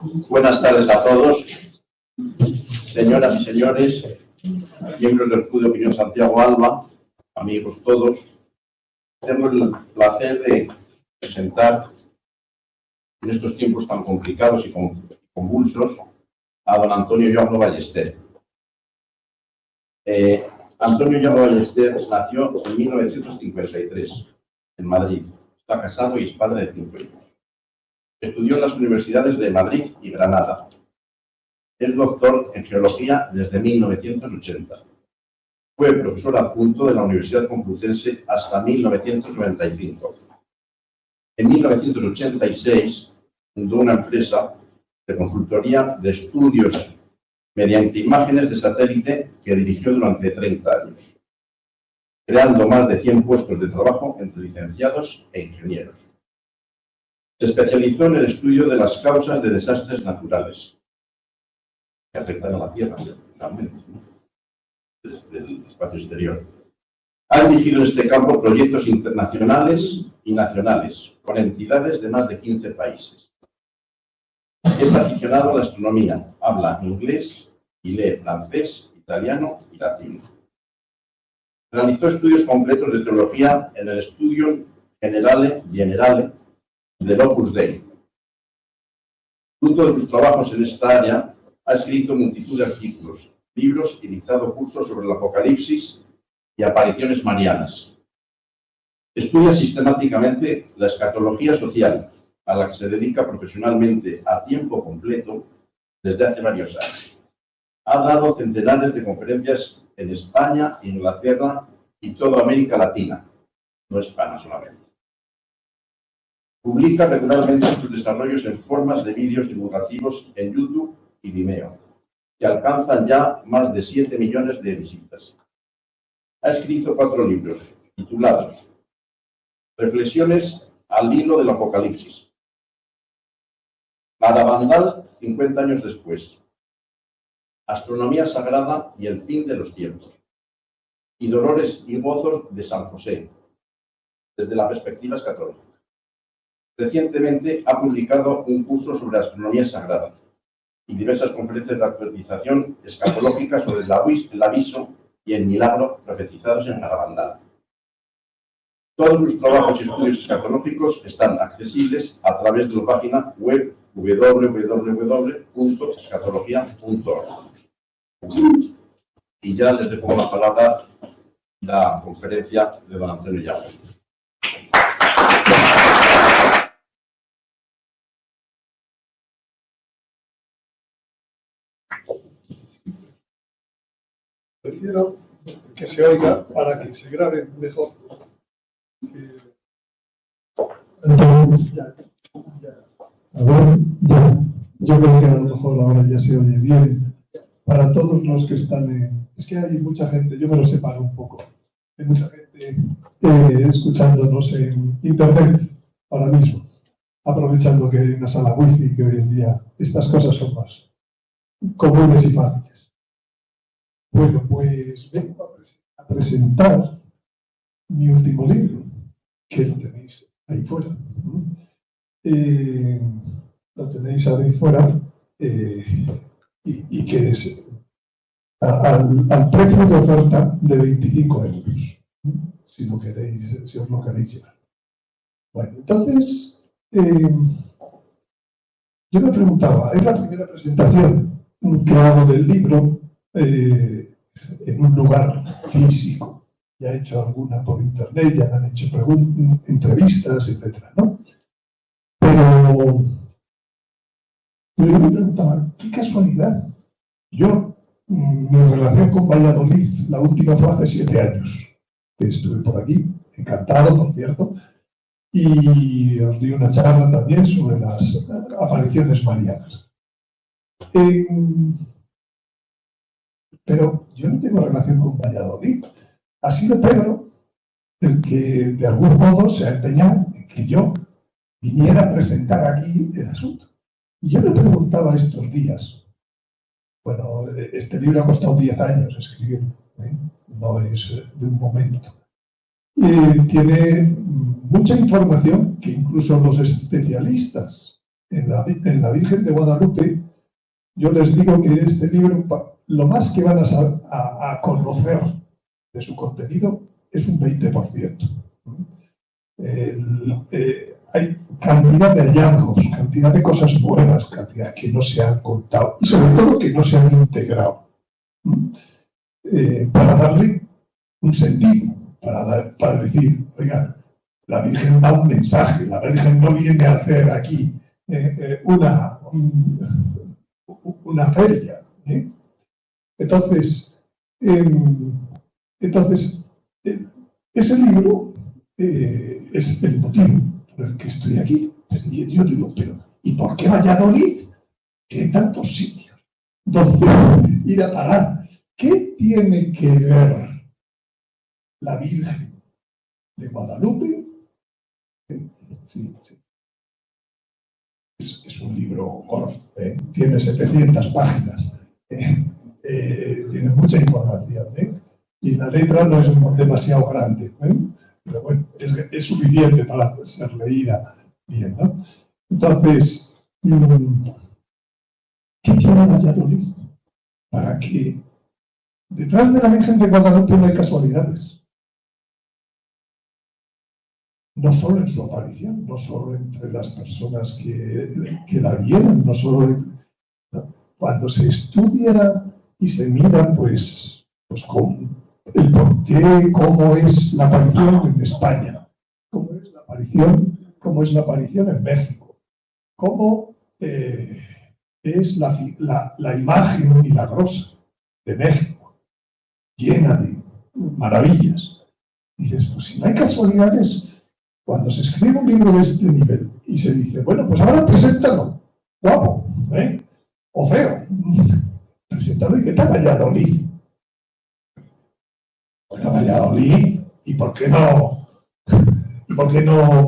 Buenas tardes a todos, señoras y señores, miembros del Club de Opinión Santiago Alba, amigos todos. Tengo el placer de presentar en estos tiempos tan complicados y convulsos a don Antonio Yoarno Ballester. Antonio Yoarno Ballester nació en 1953 en Madrid. Está casado y es padre de 5 hijos. Estudió en las universidades de Madrid y Granada. Es doctor en Geología desde 1980. Fue profesor adjunto de la Universidad Complutense hasta 1995. En 1986 fundó una empresa de consultoría de estudios mediante imágenes de satélite que dirigió durante 30 años, creando más de 100 puestos de trabajo entre licenciados e ingenieros. Se especializó en el estudio de las causas de desastres naturales que afectan a la Tierra, realmente, ¿no? Desde el espacio exterior. Ha dirigido en este campo proyectos internacionales y nacionales con entidades de más de 15 países. Es aficionado a la astronomía, habla inglés y lee francés, italiano y latín. Realizó estudios completos de teología en el Studium Generale del Opus Dei. Fruto de sus trabajos en esta área, ha escrito multitud de artículos, libros y dictado cursos sobre el Apocalipsis y apariciones marianas. Estudia sistemáticamente la escatología social, a la que se dedica profesionalmente a tiempo completo desde hace varios años. Ha dado centenares de conferencias en España, Inglaterra y toda América Latina, no España solamente. Publica regularmente sus desarrollos en formas de vídeos divulgativos en YouTube y Vimeo, que alcanzan ya más de 7 millones de visitas. Ha escrito 4 libros, titulados Reflexiones al hilo del Apocalipsis, Arabandal 50 años después, Astronomía Sagrada y el fin de los tiempos, y Dolores y gozos de San José, desde la perspectiva escatológica. Recientemente ha publicado un curso sobre astronomía sagrada y diversas conferencias de actualización escatológica sobre el aviso y el milagro profetizados en Arabandal. Todos sus trabajos y estudios escatológicos están accesibles a través de la página web www.escatología.org. Y ya les dejo la palabra la conferencia de don Antonio Yoarno. Prefiero que se oiga para que se grabe mejor. A ver, ya. Yo creo que a lo mejor ahora ya se oye bien. Para todos los que están Es que hay mucha gente, yo me lo separo un poco. Hay mucha gente escuchándonos en internet ahora mismo, aprovechando que hay una sala wifi, que hoy en día estas cosas son más comunes y fáciles. Bueno, pues vengo a presentar mi último libro, que lo tenéis ahí fuera. Lo tenéis ahí fuera y que es al precio de oferta de 25 euros, si os lo queréis llevar. Bueno, entonces, yo me preguntaba, es la primera presentación que hago del libro en un lugar físico. Ya he hecho alguna por internet, ya me han hecho entrevistas, etcétera, ¿no? Pero yo me preguntaba, qué casualidad. Yo, mi relación con Valladolid, la última fue hace 7 años. Estuve por aquí, encantado, por cierto, y os di una charla también sobre las apariciones marianas. Pero yo no tengo relación con Valladolid. Ha sido Pedro el que de algún modo se ha empeñado en que yo viniera a presentar aquí el asunto. Y yo me preguntaba estos días, bueno, este libro ha costado 10 años escribirlo, no es de un momento. Tiene mucha información que incluso los especialistas en la Virgen de Guadalupe, yo les digo que este libro, lo más que van a conocer de su contenido es un 20%. Hay cantidad de hallazgos, cantidad de cosas buenas, cantidad que no se han contado y sobre todo que no se han integrado para darle un sentido, para decir, oiga, la Virgen da un mensaje, la Virgen no viene a hacer aquí una feria. Entonces, ese libro es el motivo por el que estoy aquí. Y yo digo, pero ¿y por qué Valladolid? Que hay tantos sitios donde ir a parar. ¿Qué tiene que ver la Virgen de Guadalupe? Sí. Es un libro gordo, tiene 700 páginas, tiene mucha información, y la letra no es demasiado grande, pero bueno, es suficiente para ser leída bien, ¿no? Entonces, ¿qué tiene Valladolid? Para que detrás de la Virgen de Guadalupe no hay casualidades. No solo en su aparición, no solo entre las personas que la vieron, no solo cuando se estudia y se mira, pues con el por qué, cómo es la aparición en España, cómo es la aparición en México, cómo es la imagen milagrosa de México, llena de maravillas. Y dices, pues si no hay casualidades. Cuando se escribe un libro de este nivel y se dice, bueno, pues ahora preséntalo, guapo, o feo, preséntalo y ¿qué tal Valladolid? Bueno, Valladolid, ¿y por qué no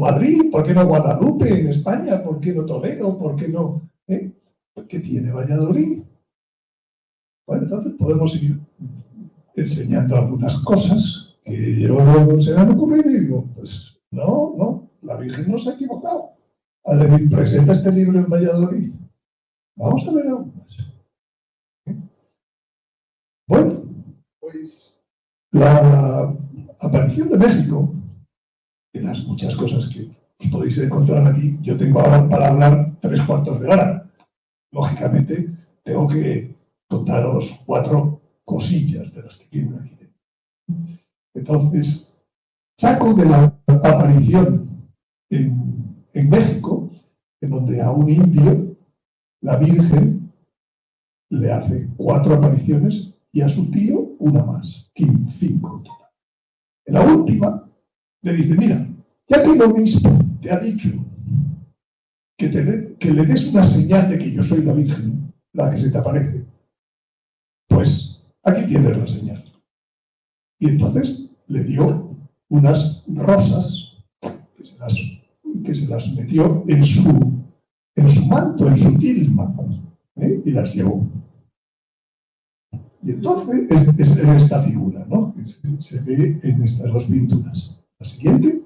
Madrid? ¿Por qué no Guadalupe en España? ¿Por qué no Toledo? ¿Por qué no? ¿Qué tiene Valladolid? Bueno, entonces podemos ir enseñando algunas cosas que yo se me han ocurrido y digo, pues no, la Virgen no se ha equivocado. Al decir, presenta este libro en Valladolid. Vamos a ver algunas. Bueno, pues la aparición de México, de las muchas cosas que os podéis encontrar aquí, yo tengo ahora para hablar 3/4 de hora. Lógicamente, tengo que contaros 4 cosillas de las que vienen aquí. Entonces, saco de la aparición en México, en donde a un indio la Virgen le hace 4 apariciones y a su tío una más, 5 total. En la última le dice, mira, ya que el obispo te ha dicho que le des una señal de que yo soy la Virgen, la que se te aparece, pues aquí tienes la señal. Y entonces le dio unas rosas que se las metió en su manto, en su tilma, y las llevó. Y entonces es esta figura, ¿no? Que se ve en estas 2 pinturas. La siguiente.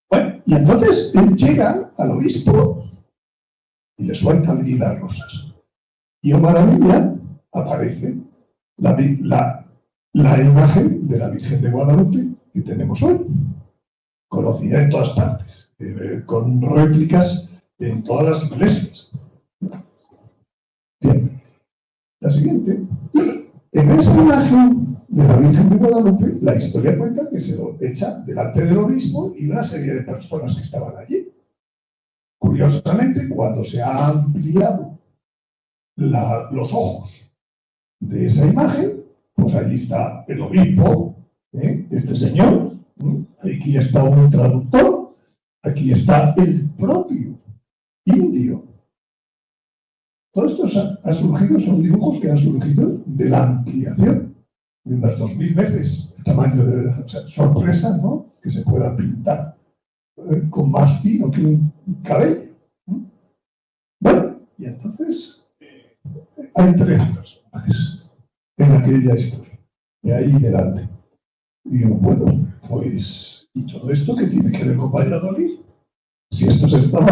Bueno, y entonces él llega al obispo y le suelta allí las rosas. Y, oh maravilla, aparece la imagen de la Virgen de Guadalupe que tenemos hoy, conocida en todas partes, con réplicas en todas las iglesias. Bien, la siguiente. En esa imagen de la Virgen de Guadalupe, la historia cuenta que se lo echa delante del obispo y una serie de personas que estaban allí. Curiosamente, cuando se ha ampliado los ojos de esa imagen, pues allí está el obispo, este señor, aquí está un traductor, aquí está el propio indio. Todo esto ha surgido, son dibujos que han surgido de la ampliación de unas 2000 veces el tamaño de la sorpresa, ¿no? Que se pueda pintar con más fino que un cabello. Bueno, y entonces hay 3 personajes en aquella historia, de ahí delante. Y digo, bueno, pues, ¿y todo esto qué tiene que ver con Valladolid? si esto se estaba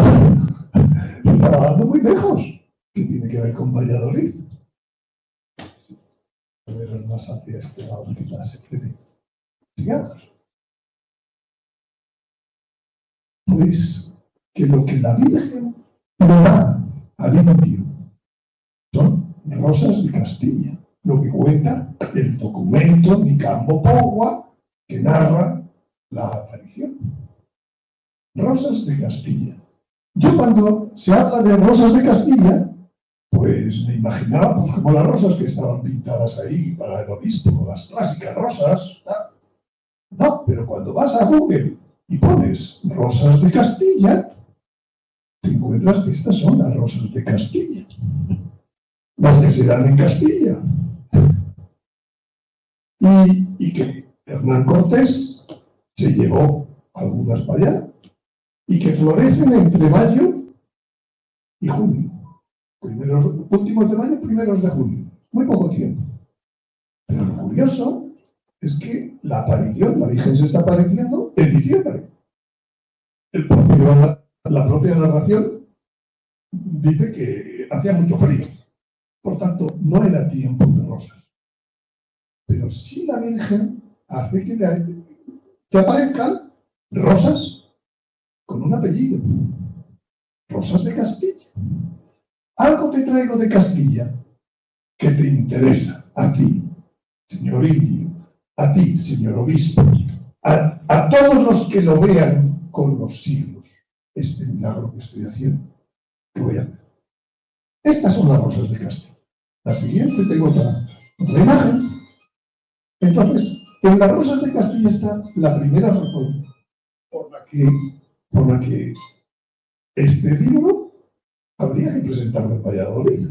dando muy lejos, ¿qué tiene que ver con Valladolid? Sí, pero es más hacia este lado, quizás. Sigamos. Pues que lo que la Virgen le da al indio son rosas de Castilla, lo que cuenta el documento Nicambo Pogua que narra la aparición. Rosas de Castilla. Yo cuando se habla de rosas de Castilla, pues me imaginaba pues, como las rosas que estaban pintadas ahí para el obispo, las clásicas rosas. No, pero cuando vas a Google y pones rosas de Castilla, te encuentras que estas son las rosas de Castilla, las que se dan en Castilla. Y que Hernán Cortés se llevó algunas para allá y que florecen entre mayo y junio. Últimos de mayo, primeros de junio. Muy poco tiempo. Pero lo curioso es que la Virgen se está apareciendo en diciembre. La propia narración dice que hacía mucho frío. Por tanto, no era tiempo de rosas. Pero sí la Virgen hace que aparezcan rosas con un apellido. Rosas de Castilla. Algo te traigo de Castilla que te interesa a ti, señor indio, a ti, señor obispo, a todos los que lo vean con los siglos, este milagro que estoy haciendo, que voy a hacer. Estas son las rosas de Castilla. La siguiente tengo otra imagen. Entonces, en las rosas de Castilla está la primera razón por la que este libro habría que presentarlo en Valladolid,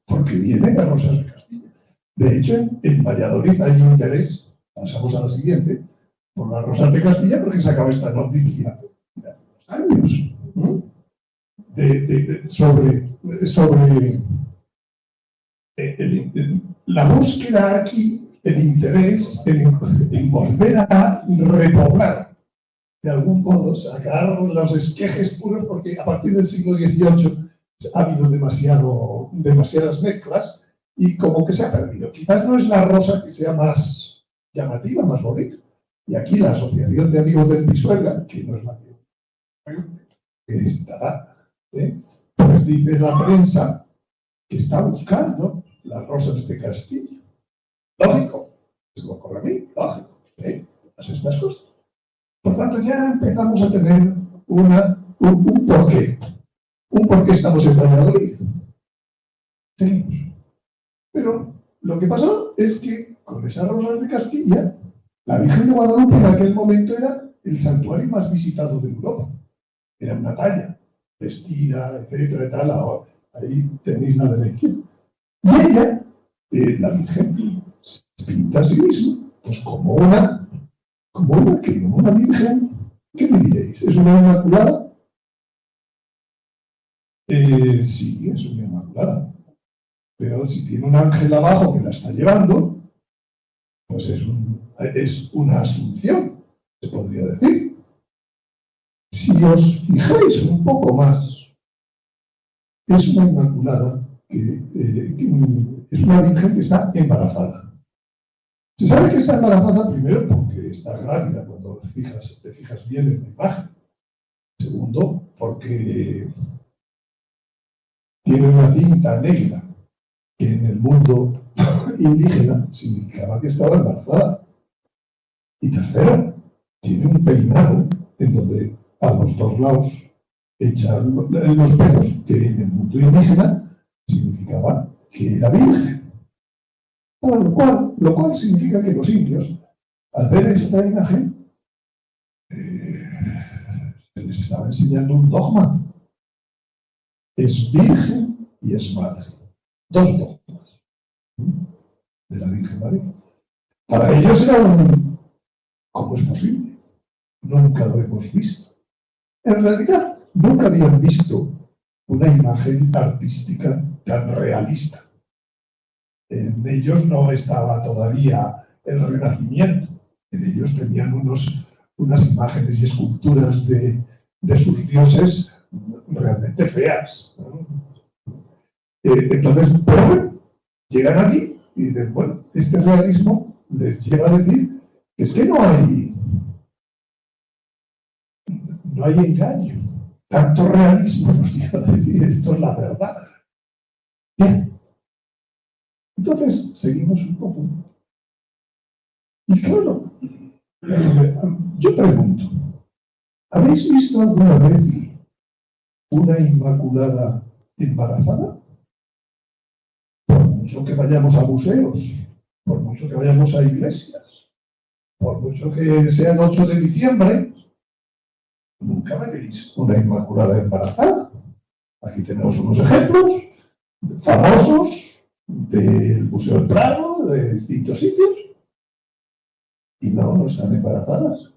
porque viene de rosas de Castilla. De hecho, en Valladolid hay interés, pasamos a la siguiente, por las rosas de Castilla, porque se acaba esta noticia años sobre la búsqueda aquí, el interés en volver a repoblar, de algún modo, sacar los esquejes puros, porque a partir del siglo XVIII ha habido demasiadas mezclas y como que se ha perdido. Quizás no es la rosa que sea más llamativa, más bonita. Y aquí la Asociación de Amigos del Pisuerga, que no es la que estará, pues dice la prensa que está buscando las rosas de Castilla. Lógico, es lo corre a mí, lógico, todas estas cosas. Por tanto, ya empezamos a tener un porqué. Un por qué estamos en Valladolid. Seguimos. Pero lo que pasó es que con esas rosas de Castilla, la Virgen de Guadalupe en aquel momento era el santuario más visitado de Europa. Era una talla, vestida, etcétera, y tal. Ahí tenéis la dirección. Y ella, la Virgen, se pinta a sí misma, pues como una Virgen. ¿Qué diríais? ¿Es una inmaculada? Sí, es una inmaculada. Pero si tiene un ángel abajo que la está llevando, pues es una asunción, se podría decir. Si os fijáis un poco más, es una inmaculada, es una virgen que está embarazada. Se sabe que está embarazada primero porque está grávida cuando te fijas bien en la imagen. Segundo, porque tiene una cinta negra que en el mundo indígena significaba que estaba embarazada. Y tercero, tiene un peinado en donde a los dos lados echan los pelos, que en el mundo indígena significaba que era virgen. Lo cual significa que los indios, al ver esta imagen, se les estaba enseñando un dogma. Es virgen y es madre. Dos dogmas de la Virgen María. Para ellos era ¿cómo es posible? Nunca lo hemos visto. En realidad, nunca habían visto una imagen artística tan realista. En ellos no estaba todavía el Renacimiento. En ellos tenían unas imágenes y esculturas de de sus dioses realmente feas, ¿no? Entonces, pero bueno, llegan aquí y dicen, bueno, este realismo les lleva a decir que es que no hay engaño. Tanto realismo nos lleva a decir esto es la verdad. Bien. Entonces, seguimos un poco. Y claro, yo pregunto, ¿habéis visto alguna vez una inmaculada embarazada? Por mucho que vayamos a museos, por mucho que vayamos a iglesias, por mucho que sean 8 de diciembre, nunca veréis una inmaculada embarazada. Aquí tenemos unos ejemplos famosos del Museo del Prado, de distintos sitios, y no están embarazadas.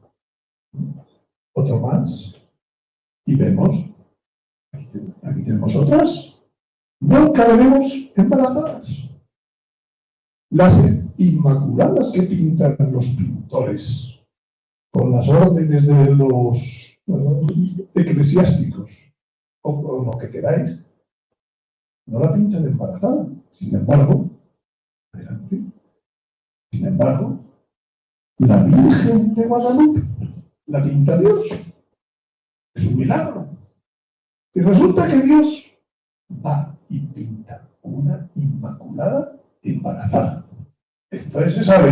Otro más, y vemos, aquí tenemos otras, nunca veremos embarazadas. Las inmaculadas que pintan los pintores con las órdenes de los eclesiásticos, o lo que queráis, no la pintan embarazada. Sin embargo, adelante, sin embargo, la Virgen de Guadalupe la pinta Dios. Es un milagro. Y resulta que Dios va y pinta una inmaculada embarazada. Entonces se sabe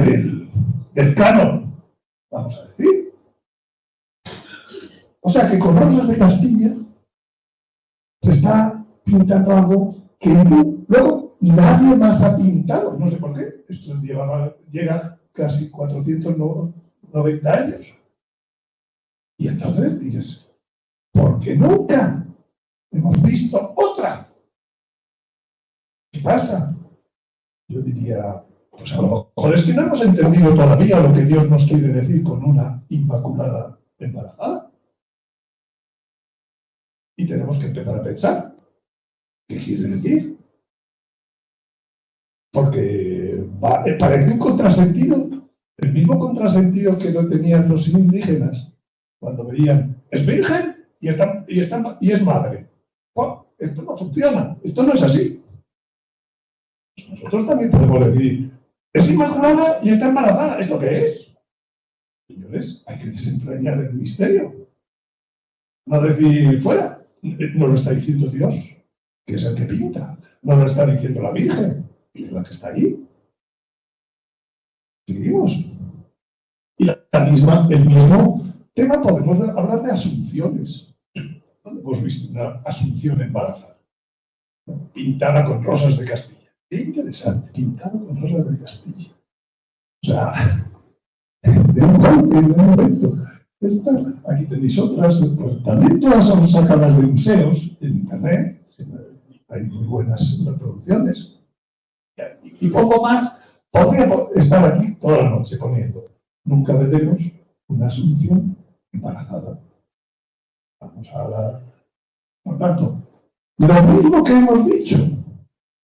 del canon, vamos a decir. O sea que con Rosas de Castilla se está pintando algo que luego nadie más ha pintado. No sé por qué. Esto llega casi 490 años. Y entonces dices, ¿por qué nunca hemos visto otra? ¿Qué pasa? Yo diría, pues a lo mejor es que no hemos entendido todavía lo que Dios nos quiere decir con una inmaculada embarazada. Y tenemos que empezar a pensar, ¿qué quiere decir? Porque parece un contrasentido, el mismo contrasentido que lo tenían los indígenas cuando veían, es virgen y es madre. Oh, esto no funciona, esto no es así. Nosotros también podemos decir, es inmaculada y está embarazada. ¿Esto qué es? Señores, hay que desentrañar el misterio. No decir fuera. No lo está diciendo Dios, que es el que pinta. No lo está diciendo la Virgen, que es la que está ahí. Seguimos. Y el mismo tema podemos hablar de asunciones. ¿Dónde hemos visto una asunción embarazada? Pintada con rosas de Castilla. Qué interesante, pintado con rosas de Castilla. O sea, de un golpe, de un momento. Aquí tenéis otras, pues, también todas son sacadas de museos en internet. Hay muy buenas reproducciones. Y poco más, podría estar aquí toda la noche poniendo. Nunca veremos una asunción embarazada. Vamos a la. Por tanto, lo mismo que hemos dicho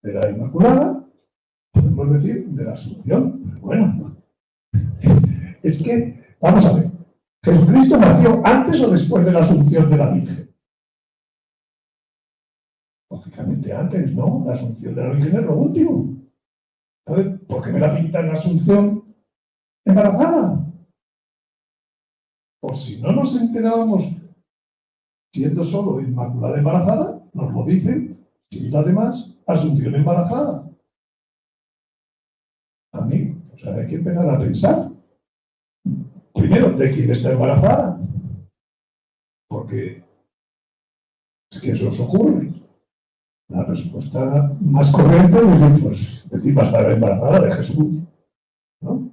de la Inmaculada, podemos decir de la Asunción. Bueno, es que, vamos a ver, ¿Jesucristo nació antes o después de la Asunción de la Virgen? Lógicamente antes, ¿no? La Asunción de la Virgen es lo último. Entonces, ¿por qué me la pintan la Asunción embarazada? O si no nos enterábamos siendo solo Inmaculada embarazada, nos lo dicen, siendo además Asunción embarazada. A mí, o sea, hay que empezar a pensar. Primero, ¿de quién está embarazada? Porque es que eso os ocurre. La respuesta más corriente es decir, pues, de quién va a estar embarazada, de Jesús, ¿no?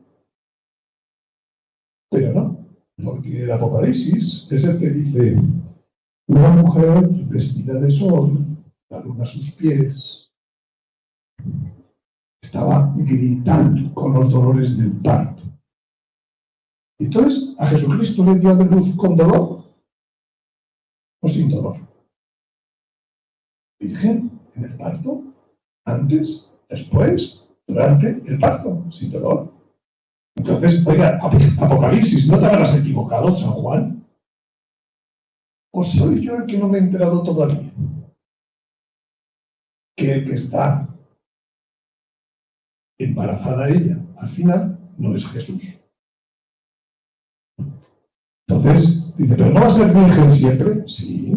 Pero no, porque el Apocalipsis es el que dice una mujer vestida de sol, la luna a sus pies, estaba gritando con los dolores del parto. Entonces, ¿a Jesucristo le dio de luz con dolor o sin dolor? Virgen, en el parto, antes, después, durante el parto, sin dolor. Entonces, oiga, Apocalipsis, ¿no te habrás equivocado, San Juan? ¿O soy yo el que no me he enterado todavía? Que el que está embarazada ella, al final, no es Jesús. Entonces, dice, ¿pero no va a ser virgen siempre? Sí.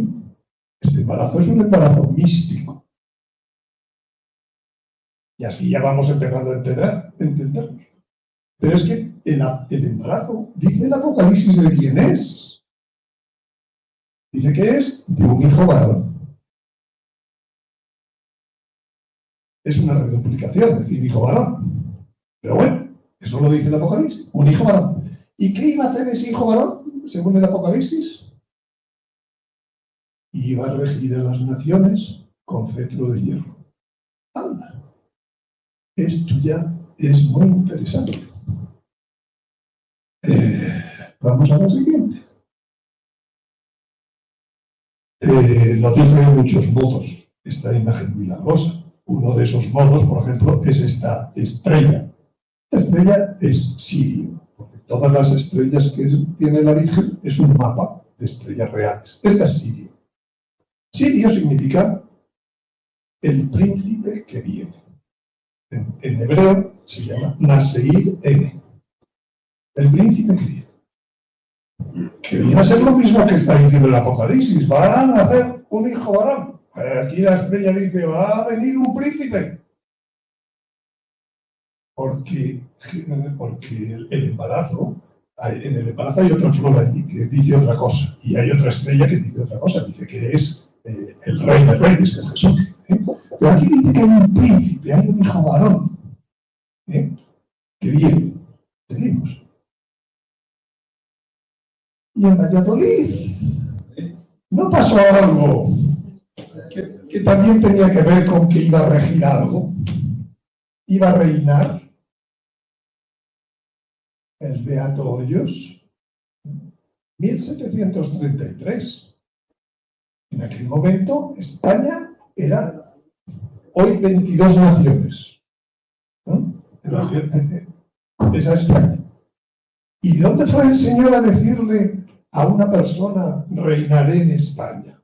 Este embarazo es un embarazo místico. Y así ya vamos empezando a entendernos. Pero es que el embarazo, dice el Apocalipsis de quién es. Dice que es de un hijo varón. Es una reduplicación, decir hijo varón. Pero bueno, eso lo dice el Apocalipsis, un hijo varón. ¿Y qué iba a hacer ese hijo varón, según el Apocalipsis? Iba a regir a las naciones con cetro de hierro. Anda. Esto ya es muy interesante. Vamos a lo siguiente. Lo dice de muchos modos esta imagen milagrosa. Uno de esos modos, por ejemplo, es esta estrella. La estrella es Sirio, porque todas las estrellas que tiene la Virgen es un mapa de estrellas reales. Esta es Sirio. Sirio significa el príncipe que viene. En hebreo se llama Naseir Ene, el príncipe que viene. Que viene a ser lo mismo que está diciendo el Apocalipsis. Van a nacer un hijo varón. Aquí la estrella dice, va a venir un príncipe. Porque el embarazo, en el embarazo hay otra flor allí que dice otra cosa. Y hay otra estrella que dice otra cosa. Dice que es el rey de reyes, el Jesús. Pero aquí dice que hay un príncipe, hay un hijo varón. Que viene. Seguimos. Y en Valladolid no pasó algo que también tenía que ver con que iba a regir algo, iba a reinar el Beato Hoyos, 1733. En aquel momento España era hoy 22 naciones. ¿No? Esa España. ¿Y de dónde fue el Señor a decirle a una persona, reinaré en España?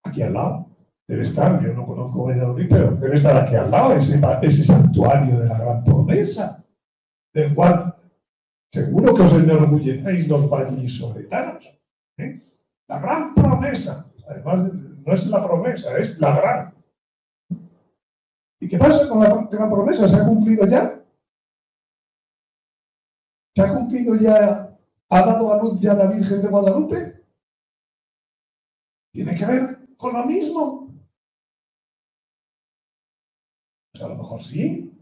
Aquí al lado. Debe estar, yo no conozco Valladolid, pero debe estar aquí al lado, ese santuario de la gran promesa, del cual seguro que os enorgullecéis los vallisoletanos. La gran promesa. Además, no es la promesa, es la gran. ¿Y qué pasa con la gran promesa? ¿Se ha cumplido ya? ¿Se ha cumplido ya? ¿Ha dado a luz ya la Virgen de Guadalupe? ¿Tiene que ver con lo mismo? Pues a lo mejor sí.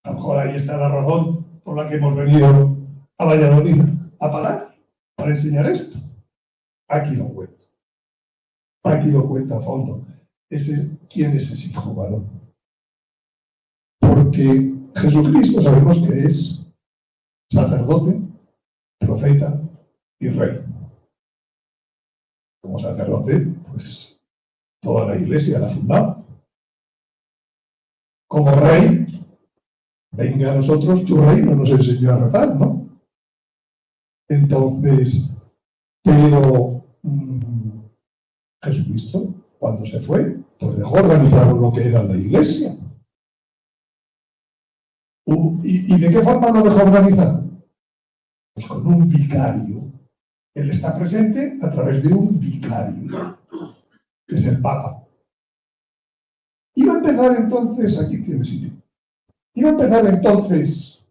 A lo mejor ahí está la razón por la que hemos venido a Valladolid a parar, para enseñar esto. Aquí lo cuento. Aquí lo cuento a fondo. ¿Quién es ese hijo varón? Porque Jesucristo sabemos que es sacerdote, profeta y rey. Como sacerdote, pues toda la iglesia la ha fundado. Como rey, venga a nosotros tu reino, nos enseñó a rezar, ¿no? Entonces, pero Jesucristo, cuando se fue, pues dejó organizado lo que era la iglesia. ¿Y de qué forma lo dejó organizado? Pues con un vicario. Él está presente a través de un vicario, que es el Papa. Iba a empezar entonces, aquí tiene sitio, iba a empezar entonces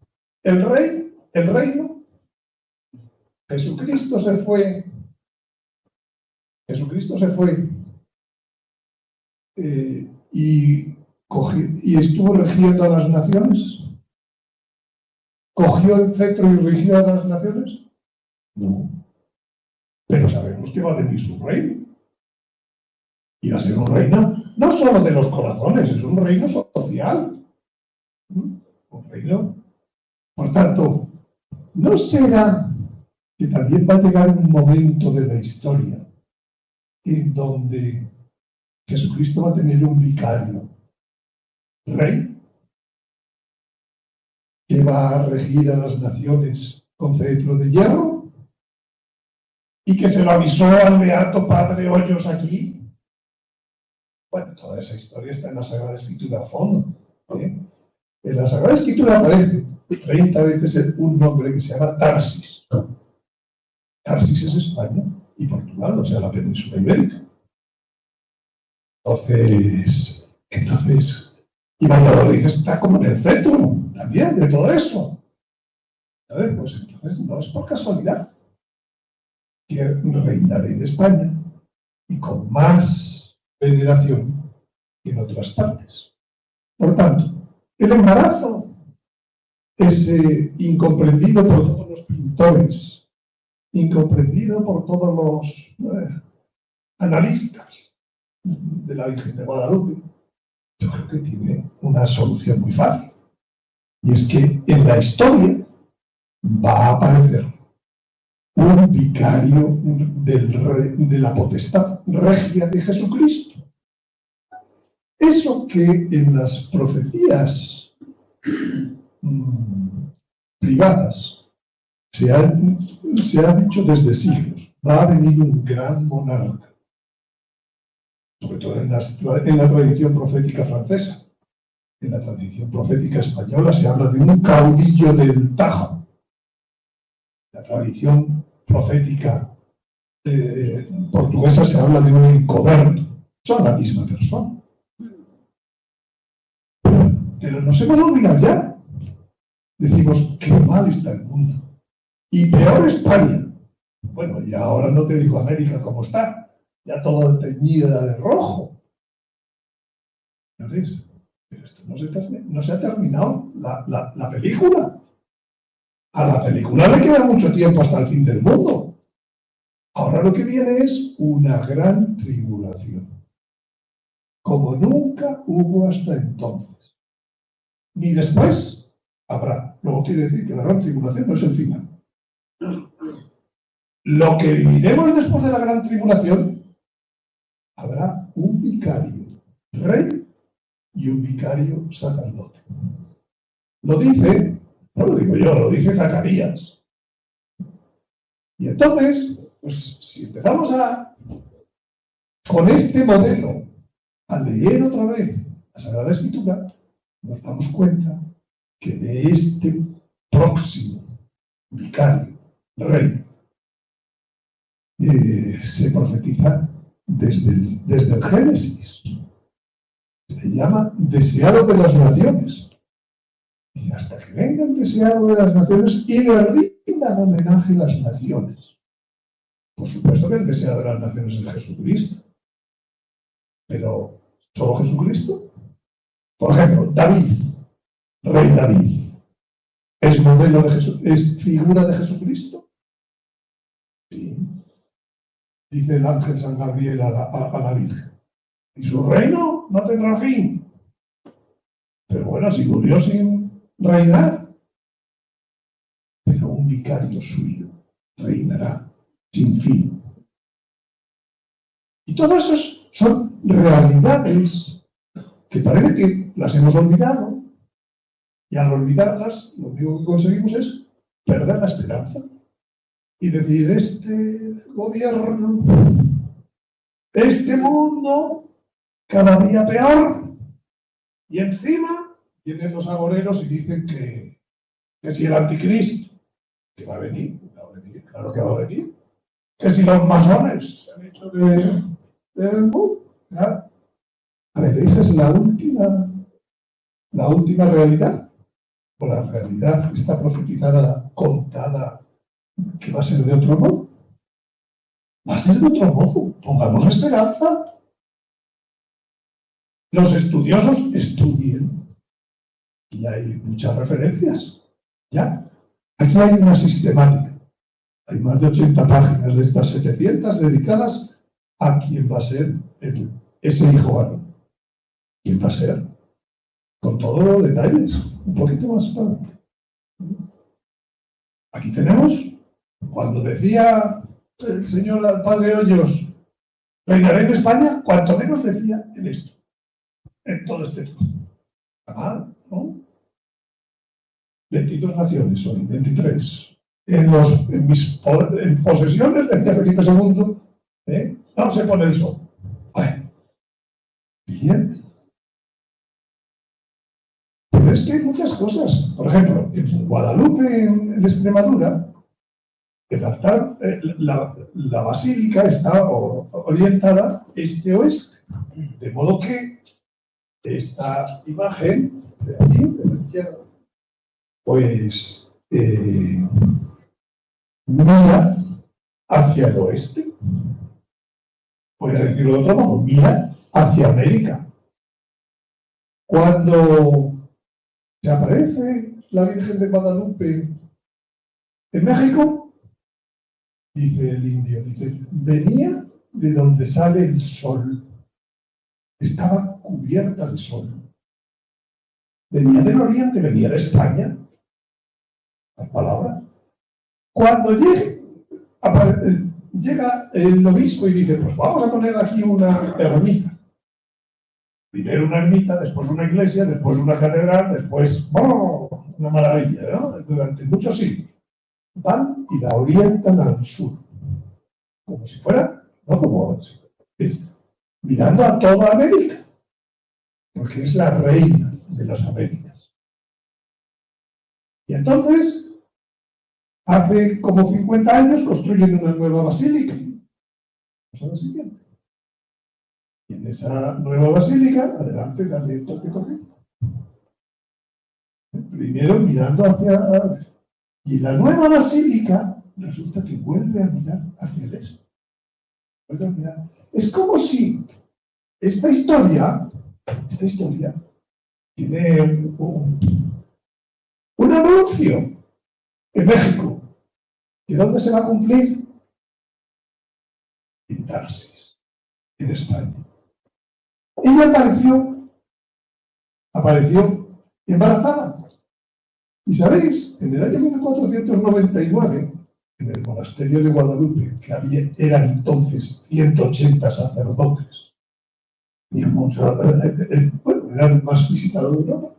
el reino. Jesucristo se fue y estuvo regiendo a las naciones. ¿Cogió el cetro y rigió a las naciones? No. Pero sabemos que va a venir su reino. Y va a ser un reino no solo de los corazones, es un reino social. Un reino. Por tanto, ¿no será que también va a llegar un momento de la historia en donde Jesucristo va a tener un vicario, rey, que va a regir a las naciones con cetro de hierro? y que se lo avisó al beato padre Hoyos aquí. Bueno, toda esa historia está en la Sagrada Escritura a fondo. En la Sagrada Escritura aparece 30 veces un nombre que se llama Tarsis. Tarsis es España y Portugal, o sea, la península ibérica. Entonces, y Valladolid está como en el centro también de todo eso. A ver, pues entonces no es por casualidad que reinaré en España y con más veneración que en otras partes. Por tanto, el embarazo, ese incomprendido por todos los pintores, incomprendido por todos los analistas de la Virgen de Guadalupe, yo creo que tiene una solución muy fácil. Y es que en la historia va a aparecer un vicario de la potestad regia de Jesucristo. Eso que en las profecías privadas se ha dicho desde siglos, va a venir un gran monarca, sobre todo en la tradición profética francesa. En la tradición profética española se habla de un caudillo del Tajo. La tradición profética portuguesa se habla de un encoberto. Son la misma persona. Pero nos hemos olvidado ya. Decimos, qué mal está el mundo. Y peor España. Bueno, y ahora no te digo América cómo está. Ya toda teñida de rojo. ¿No ves? Pero esto no se ha terminado la película. A la película le queda mucho tiempo hasta el fin del mundo. Ahora lo que viene es una gran tribulación, como nunca hubo hasta entonces. Ni después habrá. Luego quiere decir que la gran tribulación no es el final. Lo que viviremos después de la gran tribulación, habrá un vicario rey y un vicario sacerdote. Lo dice, no lo digo yo, lo dice Zacarías. Y entonces, pues si empezamos con este modelo, a leer otra vez la Sagrada Escritura, nos damos cuenta que de este próximo vicario, rey, se profetiza desde el Génesis. Se llama deseado de las naciones. Y hasta que venga el deseado de las naciones y le rindan homenaje a las naciones. Por supuesto que el deseado de las naciones es Jesucristo. Pero, ¿solo Jesucristo? Por ejemplo, David, rey David, ¿es modelo de es figura de Jesucristo? Sí. Dice el ángel San Gabriel a la Virgen. Y su reino no tendrá fin. Pero bueno, si murió sin reinar. Pero un vicario suyo reinará sin fin. Y todo eso son realidades que parece que las hemos olvidado, y al olvidarlas, lo único que conseguimos es perder la esperanza y decir, este gobierno, este mundo, cada día peor, y encima vienen los agoreros y dicen que si el anticristo, que va a venir, claro que va a venir, que si los masones se han hecho del mundo, ¿verdad? A ver, esa es la última realidad, o la realidad está profetizada, contada, que va a ser de otro modo. Va a ser de otro modo. Pongamos esperanza. Los estudiosos estudien. Y hay muchas referencias. ¿Ya? Aquí hay una sistemática. Hay más de 80 páginas de estas 700 dedicadas a quién va a ser ese hijo varón. ¿Quién va a ser? Con todos los detalles. Un poquito más para adelante. Aquí tenemos, cuando decía el señor al padre Hoyos, reinaré en España, cuanto menos decía en esto, en todo este truco. Está mal, ¿no? 22 naciones hoy, 23. en mis posesiones, decía Felipe II, no se pone el sol. Bueno, siguiente. Pero es que hay muchas cosas. Por ejemplo, en Guadalupe, en Extremadura, el altar, la basílica está orientada este-oeste. De modo que esta imagen de aquí, de la izquierda, pues mira hacia el oeste. Voy a decirlo de otro modo, mira hacia América. Cuando se aparece la Virgen de Guadalupe en México, dice el indio, dice, venía de donde sale el sol. Estaba cubierta de sol. Venía del oriente, venía de España. La palabra. Cuando llega el obispo y dice, pues vamos a poner aquí una ermita. Primero una ermita, después una iglesia, después una catedral, después una maravilla, ¿no? Durante muchos siglos. Van y la orientan al sur. Como si fuera, no como es, mirando a toda América. Porque es la reina de las Américas. Y entonces, hace como 50 años construyen una nueva basílica. Pues ahora siguiente. Y en esa nueva basílica, adelante, dale toque. Primero mirando hacia... Y la nueva basílica resulta que vuelve a mirar hacia el este. Vuelve a mirar. Es como si esta historia tiene un anuncio en México. ¿Y dónde se va a cumplir? En Tarsis, en España. Ella apareció embarazada. Y sabéis, en el año 1499, en el monasterio de Guadalupe, que eran entonces 180 sacerdotes, era el más visitado de Europa.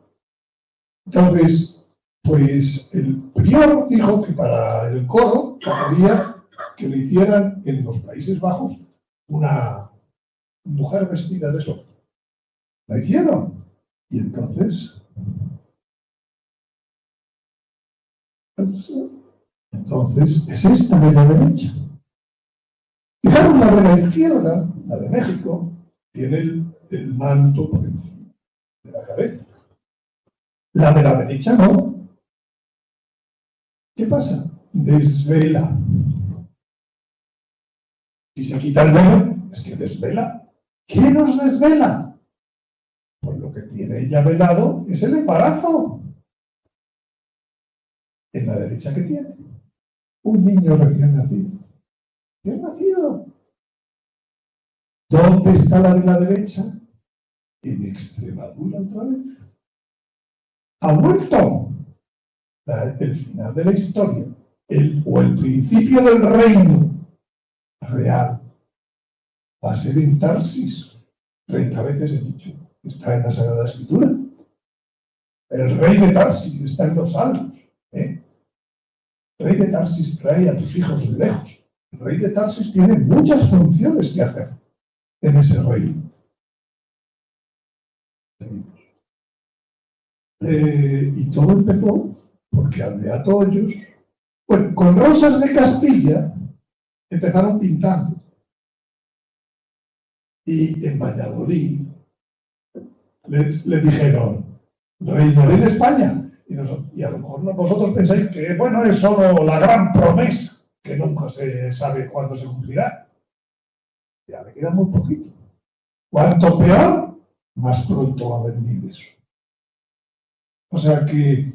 Entonces, pues el prior dijo que para el coro había que le hicieran en los Países Bajos una mujer vestida de eso. La hicieron. Y entonces es esta de la derecha. Fijaros, la de la izquierda, la de México, tiene el manto por encima de la cabeza. La de la derecha no. ¿Qué pasa? Desvela. Si se quita el velo, es que desvela. ¿Qué nos desvela? Pues lo que tiene ella velado es el embarazo. En la derecha, ¿qué tiene? Un niño recién nacido. ¿Recién nacido? ¿Dónde está la de la derecha? En Extremadura otra vez. Ha vuelto. El final de la historia, o el principio del reino real, va a ser en Tarsis. 30 veces he dicho. Está en la Sagrada Escritura. El rey de Tarsis está en los Salmos. El rey de Tarsis trae a tus hijos de lejos. El rey de Tarsis tiene muchas funciones que hacer en ese reino. Y todo empezó porque al Beato Hoyos, bueno, con Rosas de Castilla empezaron pintando. Y en Valladolid le dijeron, reinaré en España. Y a lo mejor vosotros pensáis que, bueno, es solo la gran promesa, que nunca se sabe cuándo se cumplirá. Ya le queda muy poquito. Cuanto peor, más pronto va a venir eso. O sea que,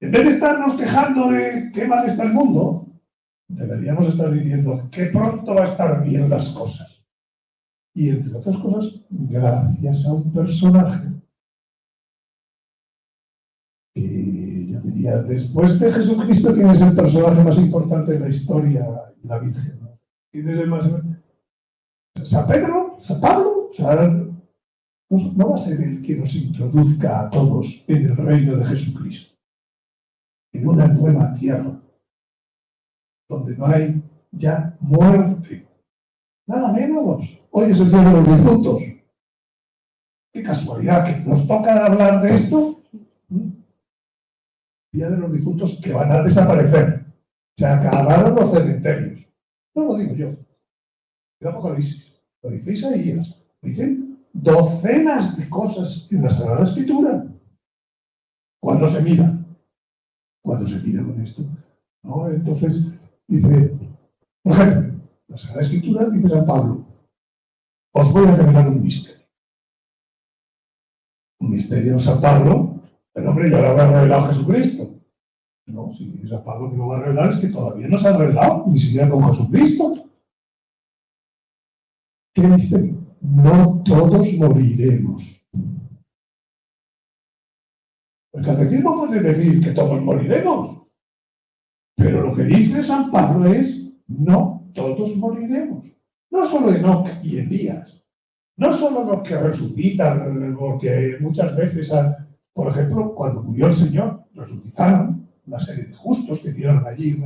en vez de estarnos quejando de qué mal está el mundo, deberíamos estar diciendo que pronto va a estar bien las cosas. Y entre otras cosas, gracias a un personaje que yo diría, después de Jesucristo, ¿quién es el personaje más importante de la historia y la Virgen? ¿No? ¿Quién es el más? ¿San Pedro? ¿San Pablo? O sea, no va a ser el que nos introduzca a todos en el reino de Jesucristo, en una nueva tierra, donde no hay ya muerte. Nada menos. Hoy es el Día de los Difuntos. Qué casualidad que nos toca hablar de esto. Día de los Difuntos que van a desaparecer. Se acabaron los cementerios. No lo digo yo. El Apocalipsis. Lo dice Isaías. Lo dicen docenas de cosas en la Sagrada Escritura. ¿Cuándo se mira? ¿Cuándo se mira con esto? ¿No? Entonces, dice, por ejemplo, la Sagrada Escritura dice San Pablo, os voy a revelar un misterio. Un misterio, San Pablo, el hombre ya lo habrá revelado Jesucristo. No, si dice San Pablo que lo va a revelar es que todavía no se ha revelado, ni siquiera con Jesucristo. ¿Qué misterio? No todos moriremos. El catecismo puede decir que todos moriremos, pero lo que dice San Pablo es no todos moriremos. No solo Enoc y Elías, no solo los que resucitan, porque muchas veces, por ejemplo, cuando murió el Señor, resucitaron una serie de justos que dieron allí.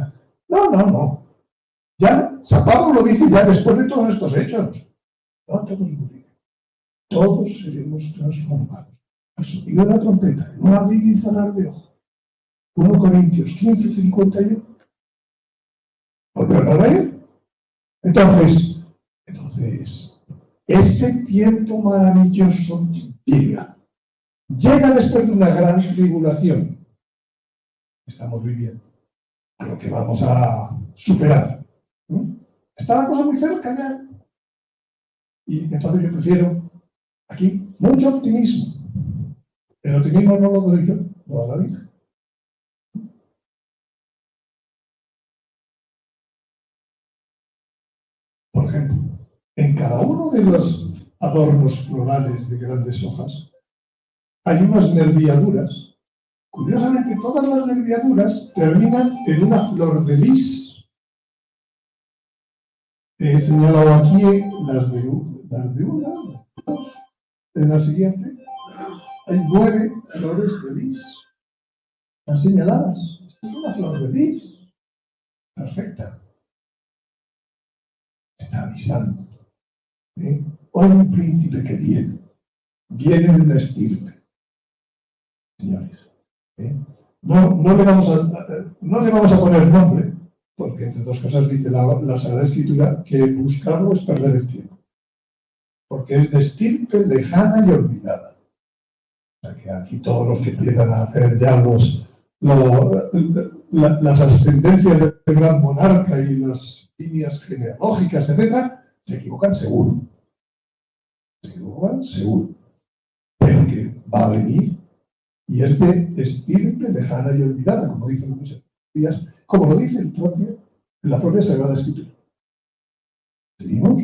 No. Ya San Pablo lo dice ya después de todos estos hechos. No todos moriremos. Todos seremos transformados. Al sonido de la trompeta, en un abrir y cerrar de ojos. 1 Corintios 15:51. ¿Volvieron a leer? Entonces, ese tiempo maravilloso llega. Llega después de una gran tribulación que estamos viviendo, pero que vamos a superar. Está la cosa muy cerca ya. Y entonces yo prefiero aquí mucho optimismo. El optimismo no lo doy yo, lo da la Virgen. Por ejemplo, en cada uno de los adornos florales de grandes hojas hay unas nerviaduras. Curiosamente, todas las nerviaduras terminan en una flor de lis. He señalado aquí las de una, las dos. En la siguiente hay 9 flores de lis. Están señaladas. Esto es una flor de lis. Perfecta. Está avisando. Hoy un príncipe que viene de una estirpe. Señores. No le vamos a poner nombre, porque entre dos cosas dice la Sagrada Escritura que buscarlo es perder el tiempo. Porque es de estirpe lejana y olvidada. O sea que aquí todos los que empiezan a hacer ya las ascendencias del gran monarca y las líneas genealógicas, etc., se equivocan seguro. Pero que va a venir y es de estirpe lejana y olvidada, como dicen muchas días, como lo dice en la propia Sagrada Escritura. ¿Seguimos?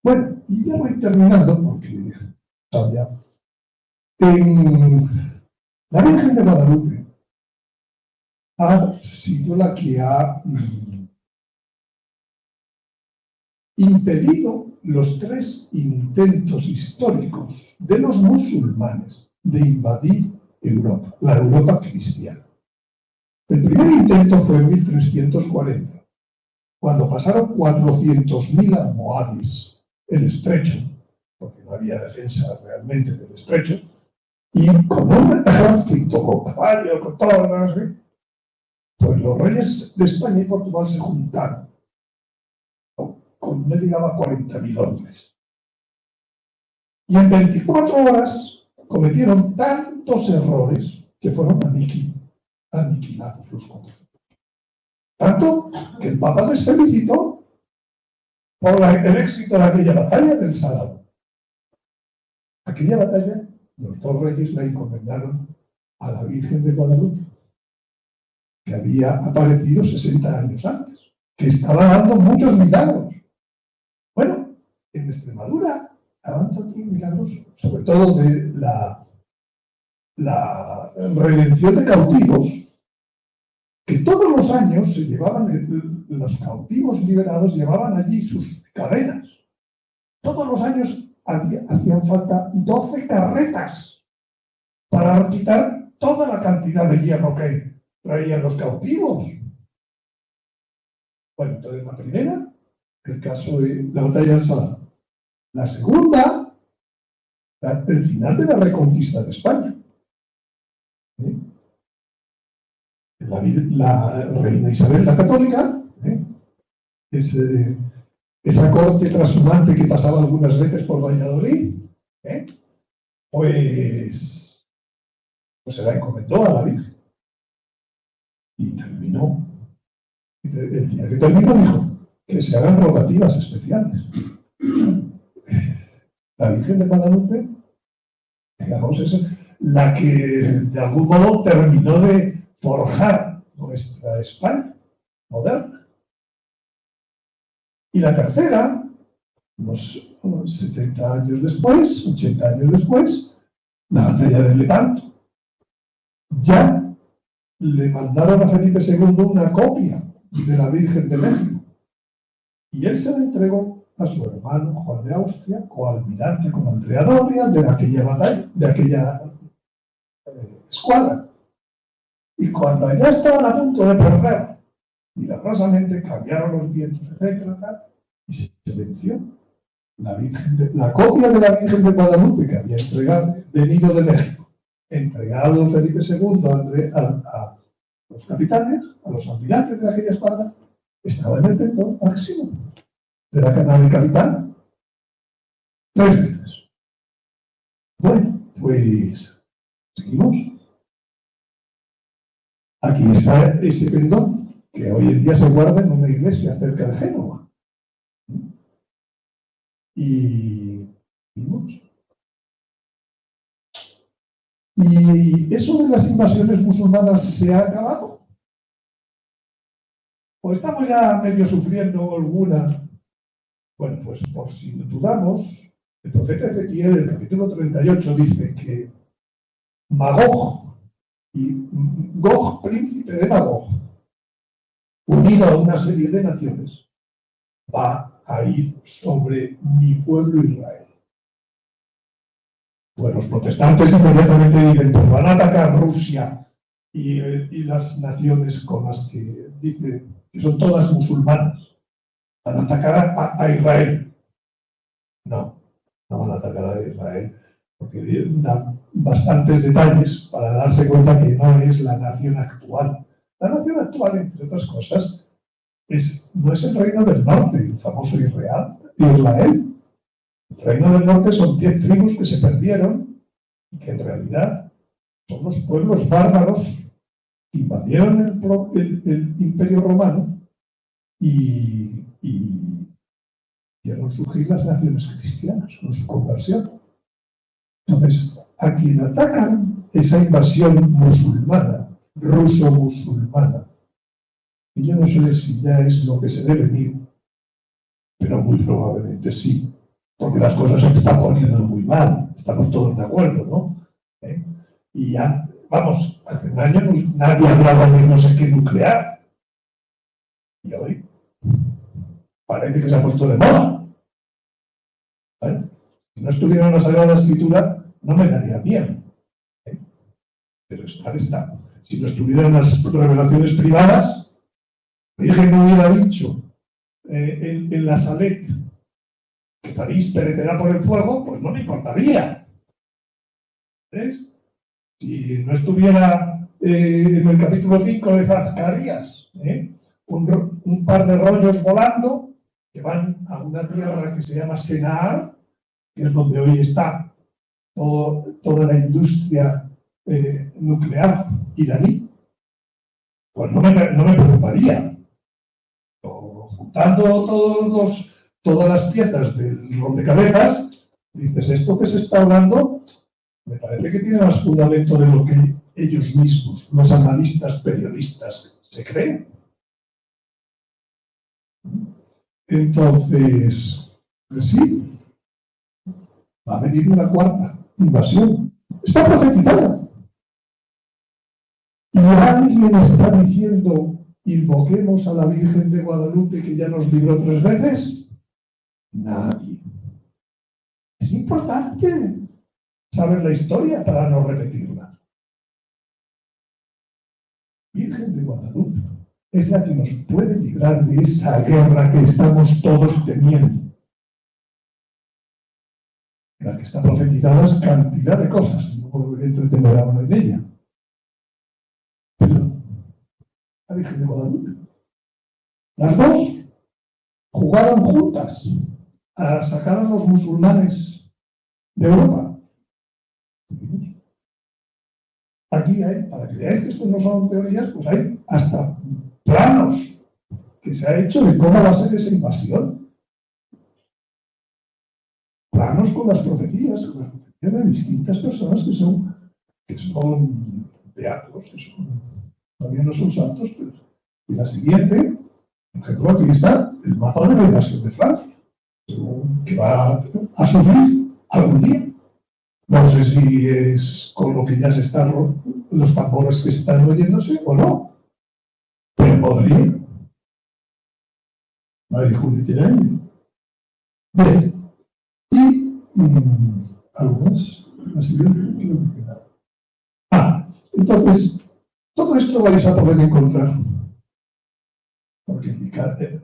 Bueno, y ya voy terminando, porque ya. La Virgen de Guadalupe ha sido la que ha impedido los 3 intentos históricos de los musulmanes de invadir Europa, la Europa cristiana. El primer intento fue en 1340, cuando pasaron 400.000 almohades el estrecho, porque no había defensa realmente del estrecho, y con un ejército, con caballo, con todo lo demás, pues los reyes de España y Portugal se juntaron con, no llegaba a 40.000 hombres. Y en 24 horas cometieron tantos errores que fueron aniquilados los conceptos. Tanto que el Papa les felicitó por el éxito de aquella batalla del Salado. Aquella batalla, los 2 reyes la encomendaron a la Virgen de Guadalupe, que había aparecido 60 años antes, que estaba dando muchos milagros. Bueno, en Extremadura daban tantos milagros, sobre todo de la redención de cautivos, que todos los años se llevaban, los cautivos liberados llevaban allí sus cadenas. Todos los años hacían falta 12 carretas para quitar toda la cantidad de hierro que traían los cautivos. Bueno, entonces la primera, el caso de la batalla del Salado. La segunda, el final de la reconquista de España. ¿Eh? La reina Isabel la Católica, esa corte trashumante que pasaba algunas veces por Valladolid, pues se la encomendó a la Virgen. Y terminó. El día que terminó dijo que se hagan rogativas especiales. La Virgen de Guadalupe, digamos, es la que de algún modo terminó de forjar nuestra España moderna. Y la tercera, unos 70 años después, 80 años después, la batalla de Lepanto. Ya le mandaron a Felipe II una copia de la Virgen de México. Y él se la entregó a su hermano Juan de Austria, coalmirante con Andrea Doria, de aquella batalla, de aquella escuadra. Y cuando ya estaban a punto de perder, milagrosamente cambiaron los vientos, etc., y se venció. La copia de la Virgen de Guadalupe que había entregado, venido de México, entregado Felipe II a los capitanes, a los almirantes de aquella escuadra, estaba en el templo máximo de la canal de capitán 3 veces. Bueno, pues seguimos. Aquí está ese pendón que hoy en día se guarda en una iglesia cerca de Génova. Y seguimos. ¿Y eso de las invasiones musulmanas se ha acabado? ¿O estamos ya medio sufriendo alguna? Bueno, pues por si dudamos, el profeta Ezequiel, en el capítulo 38, dice que Magog y Gog, príncipe de Magog, unido a una serie de naciones, va a ir sobre mi pueblo Israel. Pues los protestantes inmediatamente dicen, pues van a atacar Rusia y las naciones con las que dicen que son todas musulmanas. Van a atacar a Israel. No van a atacar a Israel, porque da bastantes detalles para darse cuenta que no es la nación actual. La nación actual, entre otras cosas, no es el reino del norte, el famoso Israel. El reino del norte son 10 tribus que se perdieron y que en realidad son los pueblos bárbaros que invadieron el Imperio Romano y hicieron surgir las naciones cristianas con su conversión. Entonces, a quien atacan esa invasión musulmana, ruso-musulmana, y yo no sé si ya es lo que se debe venir, pero muy probablemente sí, porque las cosas se están poniendo muy mal, estamos todos de acuerdo, ¿no? Y ya, vamos, hace un año nadie hablaba de no sé qué nuclear, y hoy parece que se ha puesto de moda. ¿Vale? Si no estuviera en la Sagrada Escritura, no me daría miedo. Pero está. Si no estuvieran las revelaciones privadas, la Virgen no hubiera dicho en la Salet que París perecerá por el fuego, pues no me importaría. ¿Ves? Si no estuviera en el capítulo 5 de Zacarías, un par de rollos volando que van a una tierra que se llama Senaar, que es donde hoy está toda la industria nuclear iraní, pues no me preocuparía. Juntando todas las piezas del rompecabezas, dices, esto que se está hablando me parece que tiene más fundamento de lo que ellos mismos, los analistas periodistas, se creen. Entonces, pues sí, va a venir una cuarta invasión. Está profetizada. Y alguien está diciendo, invoquemos a la Virgen de Guadalupe que ya nos libró 3 veces. Nadie. Es importante saber la historia para no repetirla. Virgen de Guadalupe es la que nos puede librar de esa guerra que estamos todos teniendo, en la que está profetizadas cantidad de cosas, no puedo entretener ahora en ella. Pero la Virgen de Guadalupe, las dos jugaron juntas a sacar a los musulmanes de Europa. Aquí hay, para que veáis que esto no son teorías, pues hay hasta planos que se ha hecho de cómo va a ser esa invasión. Planos con las profecías de distintas personas que son beatos, que todavía no son santos, pero y la siguiente, por ejemplo, aquí está el mapa de la invasión de Francia, que va a sufrir algún día. No sé si es con lo que ya se están los tambores que están oyéndose o no, pero podría. María Julia tiene. Bien, y algo más. La siguiente, creo que queda. Entonces, todo esto vais a poder encontrar. Porque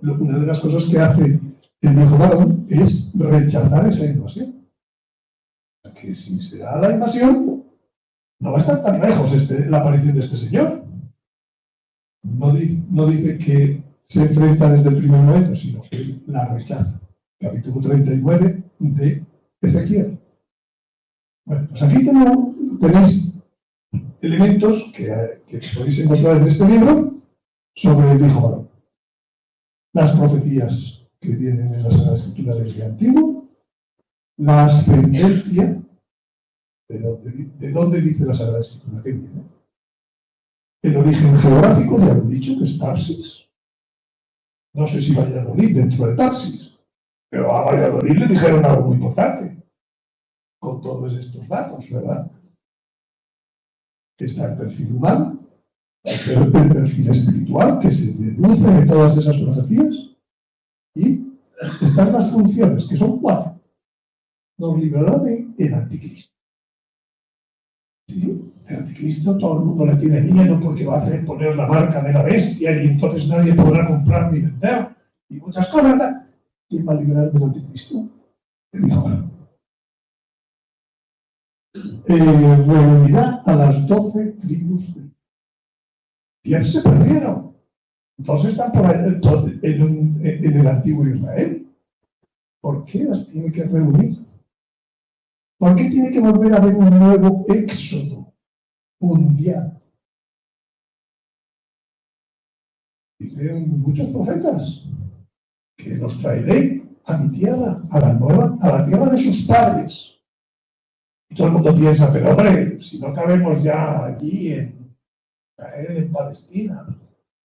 una de las cosas que hace el hijo varón es rechazar esa invasión. Que si se da la invasión, no va a estar tan lejos la aparición de este señor. No dice que se enfrenta desde el primer momento, sino que la rechaza. Capítulo 39 de Ezequiel. Bueno, pues aquí tenéis elementos que podéis encontrar en este libro sobre el hijo varón. Las profecías que vienen en la Sagrada Escritura desde Antiguo, la ascendencia, ¿de dónde dice la Sagrada Escritura que viene? El origen geográfico, ya lo he dicho, que es Tarsis. No sé si Valladolid dentro de Tarsis, pero a Valladolid le dijeron algo muy importante, con todos estos datos, ¿verdad? Está el perfil humano, el perfil espiritual, que se deduce de todas esas profecías, y están las funciones, que son 4. Nos librará del anticristo. ¿Sí? El anticristo todo el mundo le tiene miedo porque va a hacer poner la marca de la bestia y entonces nadie podrá comprar ni vender y muchas cosas. ¿No? ¿Quién va a librar del anticristo? El hijo varón. Reunirá a las 12 tribus de 10 se perdieron. Entonces están por ahí, en el antiguo Israel. ¿Por qué las tiene que reunir? ¿Por qué tiene que volver a haber un nuevo éxodo mundial? Dicen muchos profetas que los traeré a mi tierra, a la tierra de sus padres. Y todo el mundo piensa, pero hombre, si no cabemos ya allí en Palestina,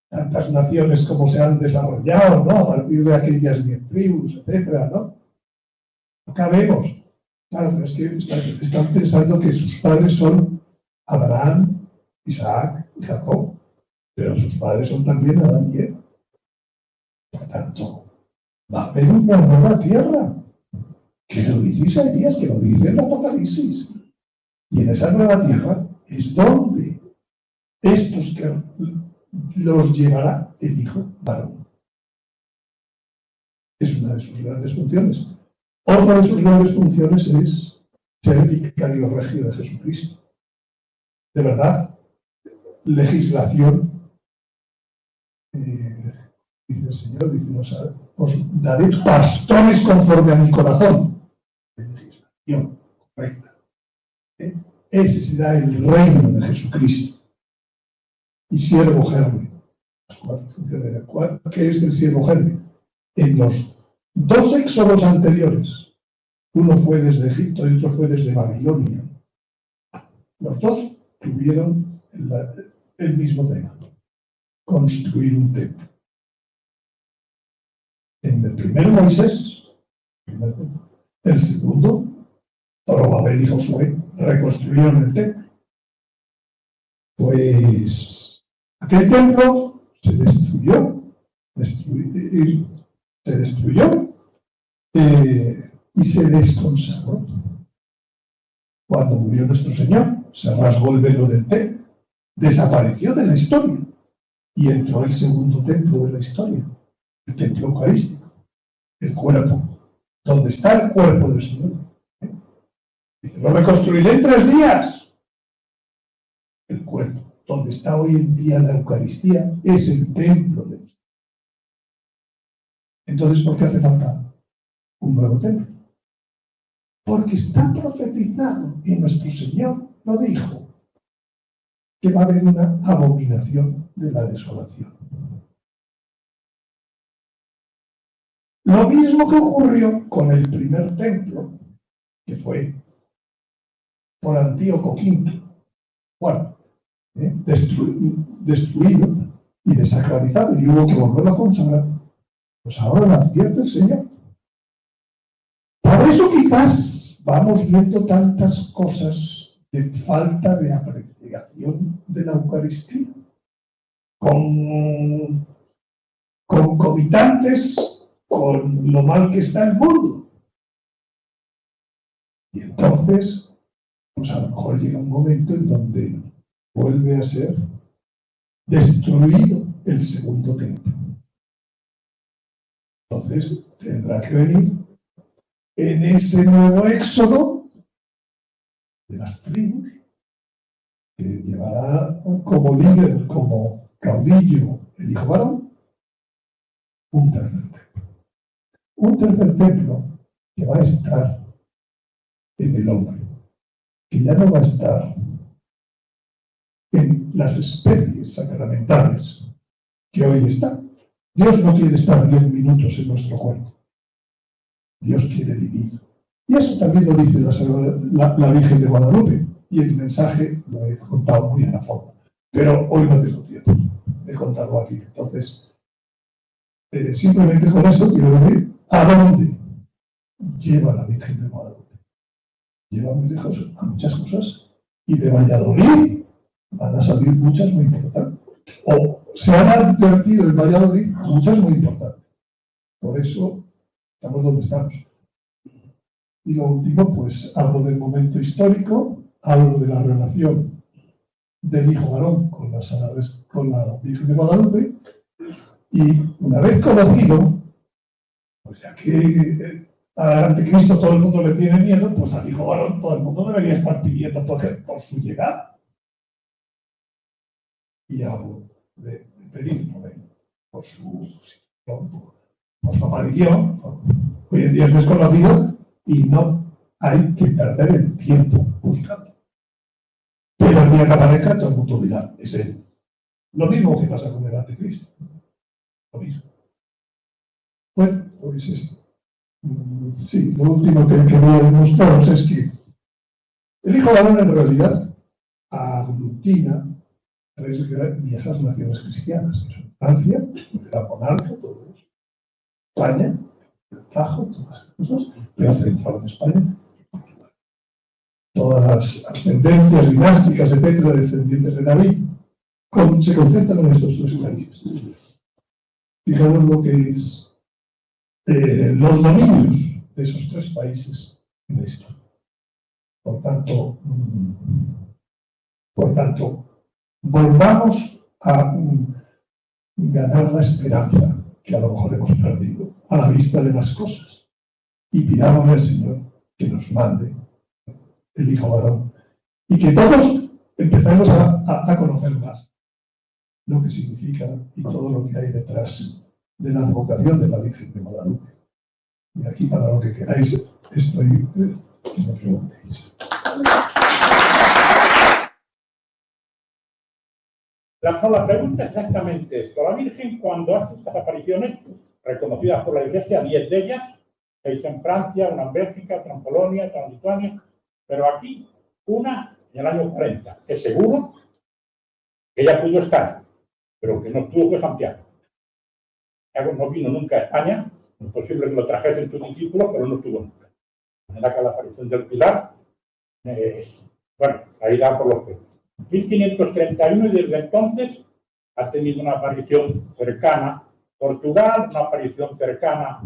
tantas naciones como se han desarrollado, ¿no? A partir de aquellas 10 tribus, etcétera, ¿no? No cabemos. Claro, pero es que están pensando que sus padres son Abraham, Isaac y Jacob, pero sus padres son también Adán y Eva. Por tanto, va a haber una nueva tierra, que lo dice Isaías, que lo dice el Apocalipsis. Y en esa nueva tierra es donde estos que los llevará el hijo varón. Es una de sus grandes funciones. Otra de sus grandes funciones es ser el vicario regio de Jesucristo. De verdad, legislación, dice el Señor, dice, os daré pastores conforme a mi corazón. Legislación correcta. Ese será el reino de Jesucristo. Y siervo germe. ¿Qué es el siervo germe? En los 2 éxodos anteriores, uno fue desde Egipto y otro fue desde Babilonia. Los 2 tuvieron el mismo tema: construir un templo. En el primero Moisés, el segundo, Zorobabel y Josué reconstruyeron el templo. Pues aquel templo se destruyó y se desconsagró. Cuando murió nuestro Señor, se rasgó el velo del templo, desapareció de la historia. y entró el segundo templo de la historia, el templo eucarístico, el cuerpo, donde está el cuerpo del Señor. Dice, lo reconstruiré en 3 días. El cuerpo, donde está hoy en día la Eucaristía, es el templo de Dios. Entonces, ¿por qué hace falta un nuevo templo? Porque está profetizado y nuestro Señor lo dijo, que va a haber una abominación de la desolación. Lo mismo que ocurrió con el primer templo, que fue por Antíoco V, destruido y desacralizado, y hubo que volverlo a consagrar. Pues ahora lo advierte el Señor. Por eso quizás vamos viendo tantas cosas de falta de apreciación de la Eucaristía, concomitantes con lo mal que está el mundo. Y entonces, pues a lo mejor llega un momento en donde vuelve a ser destruido el segundo templo. Entonces tendrá que venir en ese nuevo éxodo de las tribus, que llevará como líder, como caudillo, el hijo varón, un tercer templo. Un tercer templo que va a estar en el hombre, que ya no va a estar en las especies sacramentales que hoy están. Dios no quiere estar 10 minutos en nuestro cuerpo. Dios quiere vivir. Y eso también lo dice la Virgen de Guadalupe. Y el mensaje lo he contado muy a la forma. Pero hoy no tengo tiempo de contarlo aquí. Entonces, simplemente con esto quiero decir a dónde lleva la Virgen de Guadalupe. Lleva muy lejos a muchas cosas. Y de Valladolid van a salir muchas muy importantes. O se han advertido en Valladolid muchas muy importantes. Por eso estamos donde estamos. Y lo último, pues hablo del momento histórico, hablo de la relación del hijo varón con la Virgen de Guadalupe, y una vez conocido, pues ya que al anticristo todo el mundo le tiene miedo, pues al hijo varón todo el mundo debería estar pidiendo por su llegada. Y hablo de pedir por su aparición. Hoy en día es desconocido y no hay que perder el tiempo buscando. Pero el día que aparezca todo el mundo dirá, es él. Lo mismo que pasa con el anticristo. Lo mismo. Bueno, pues esto. Sí, lo último que quería demostraros es que el hijo varón en realidad aglutina 3 viejas naciones cristianas. Francia, la monarca, todo eso. España, el Tajo, todas las cosas, pero centrado en España y Portugal. Todas las ascendencias dinásticas, etcétera, descendientes de David, se concentran en estos 3 países. Fijaros lo que es los dominios de esos 3 países en la historia. Por tanto, volvamos a ganar la esperanza que a lo mejor hemos perdido a la vista de las cosas, y pidámosle al Señor que nos mande el hijo varón y que todos empecemos a conocer más lo que significa y todo lo que hay detrás de la advocación de la Virgen de Guadalupe. Y aquí, para lo que queráis, estoy que me preguntéis. La pregunta es exactamente esto. La Virgen, cuando hace estas apariciones, reconocidas por la Iglesia, 10 de ellas, 6 en Francia, una en Bélgica, otra en Polonia, otra en Lituania, pero aquí una en el año 40, que seguro que ella pudo estar, pero que no estuvo fue Santiago. Santiago no vino nunca a España, es posible que lo trajesen sus discípulos, pero no estuvo nunca. En la aparición del Pilar, bueno, ahí da por lo que 1531, y desde entonces ha tenido una aparición cercana Portugal, una aparición cercana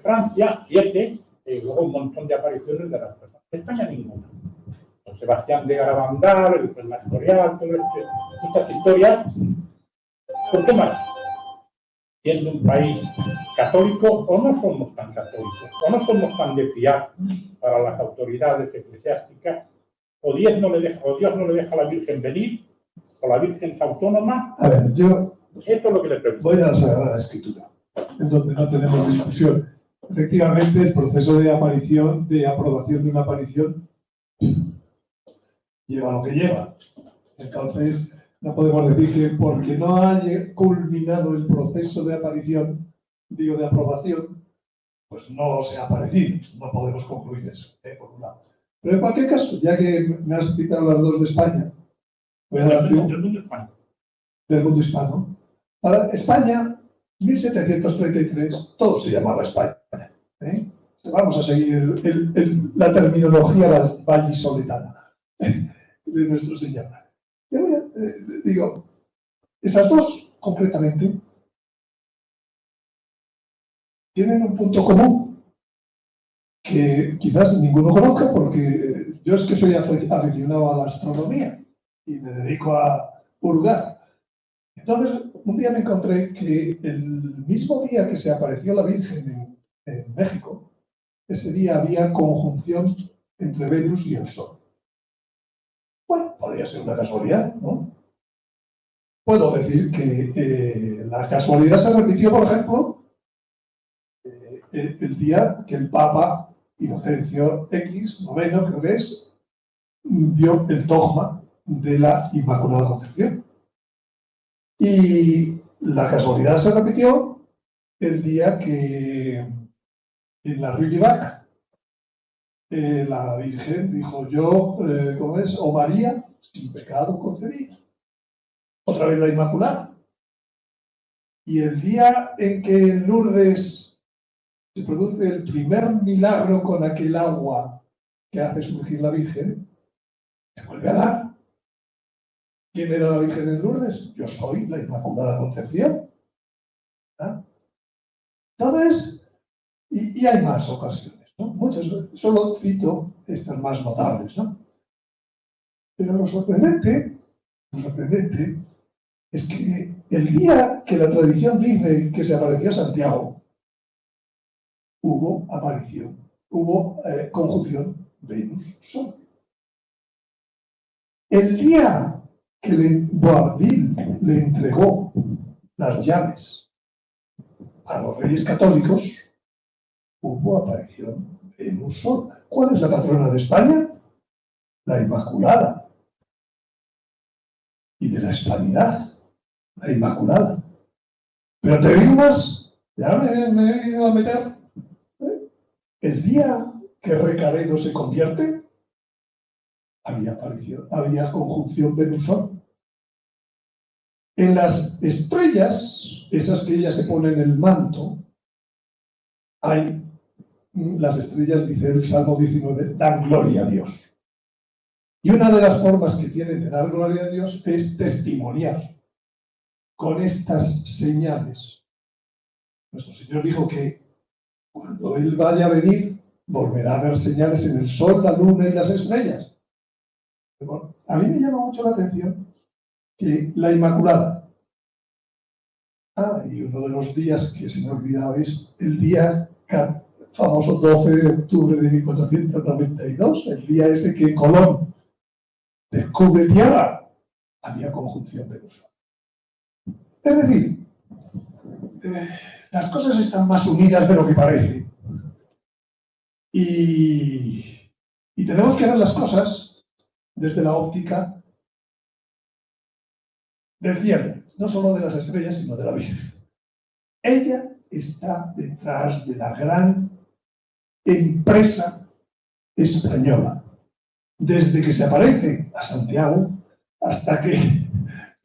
Francia, 7, y luego un montón de apariciones de las personas. España ninguna. Don Sebastián de Garabandal, el Escorial, todas estas historias ¿Por qué más? Siendo un país católico, o no somos tan católicos, o no somos tan de fiar para las autoridades eclesiásticas, o Dios no le deja a la Virgen venir, o la Virgen es autónoma. A ver, yo Esto es lo que le pregunto. voy a la Sagrada Escritura, en donde no tenemos discusión. Efectivamente, el proceso de aparición, de aprobación de una aparición, lleva lo que lleva. Entonces, no podemos decir que porque no haya culminado el proceso de aparición, digo de aprobación, pues no se ha aparecido. No podemos concluir eso, por un lado. Pero en cualquier caso, ya que me has citado las dos de España, voy a darte un Del mundo hispano. del mundo hispano. Para España, 1733, todo se llamaba España. ¿eh? Vamos a seguir la terminología vallisoletana de nuestro Señor. Yo digo, esas dos, concretamente, tienen un punto común que quizás ninguno conozca, porque yo es que soy aficionado a la astronomía y me dedico a hurgar. Entonces, un día me encontré que el mismo día que se apareció la Virgen en México, ese día había conjunción entre Venus y el Sol. Bueno, podría ser una casualidad, ¿no? Puedo decir que la casualidad se repitió, por ejemplo, el día que el Papa Inocencio X, noveno, creo que es, dio el dogma de la Inmaculada Concepción. Y la casualidad se repitió el día que en la Rue du Bac la Virgen dijo: yo, ¿cómo es? O María, sin pecado concebida. Otra vez la Inmaculada. Y el día en que en Lourdes se produce el primer milagro con aquel agua que hace surgir la Virgen, se vuelve a dar. ¿Quién era la Virgen en Lourdes? Yo soy la Inmaculada Concepción. ¿Ah? Entonces, y hay más ocasiones, ¿no? Muchas, solo cito estas más notables, ¿no? Pero lo sorprendente es que el día que la tradición dice que se apareció Santiago, hubo aparición, hubo conjunción Venus-Sol. El día que Boabdil le entregó las llaves a los reyes católicos, hubo aparición Venus-Sol. ¿Cuál es la patrona de España? La Inmaculada. Y de la Hispanidad, la Inmaculada. Pero te digo más, ya me he ido a meter. El día que Recaredo se convierte, había aparición, había conjunción Venus-Sol. En las estrellas, esas que ella se pone en el manto, hay las estrellas, dice el Salmo 19, dan gloria a Dios. Y una de las formas que tienen de dar gloria a Dios es testimoniar con estas señales. Nuestro Señor dijo que cuando Él vaya a venir, volverá a haber señales en el sol, la luna y las estrellas. Pero a mí me llama mucho la atención que la Inmaculada. Y uno de los días que se me ha olvidado es el día famoso 12 de octubre de 1492, el día ese que Colón descubre tierra, había conjunción Venus. Es decir, las cosas están más unidas de lo que parece. Y tenemos que ver las cosas desde la óptica del cielo, no solo de las estrellas, sino de la Virgen. Ella está detrás de la gran empresa española, desde que se aparece a Santiago hasta que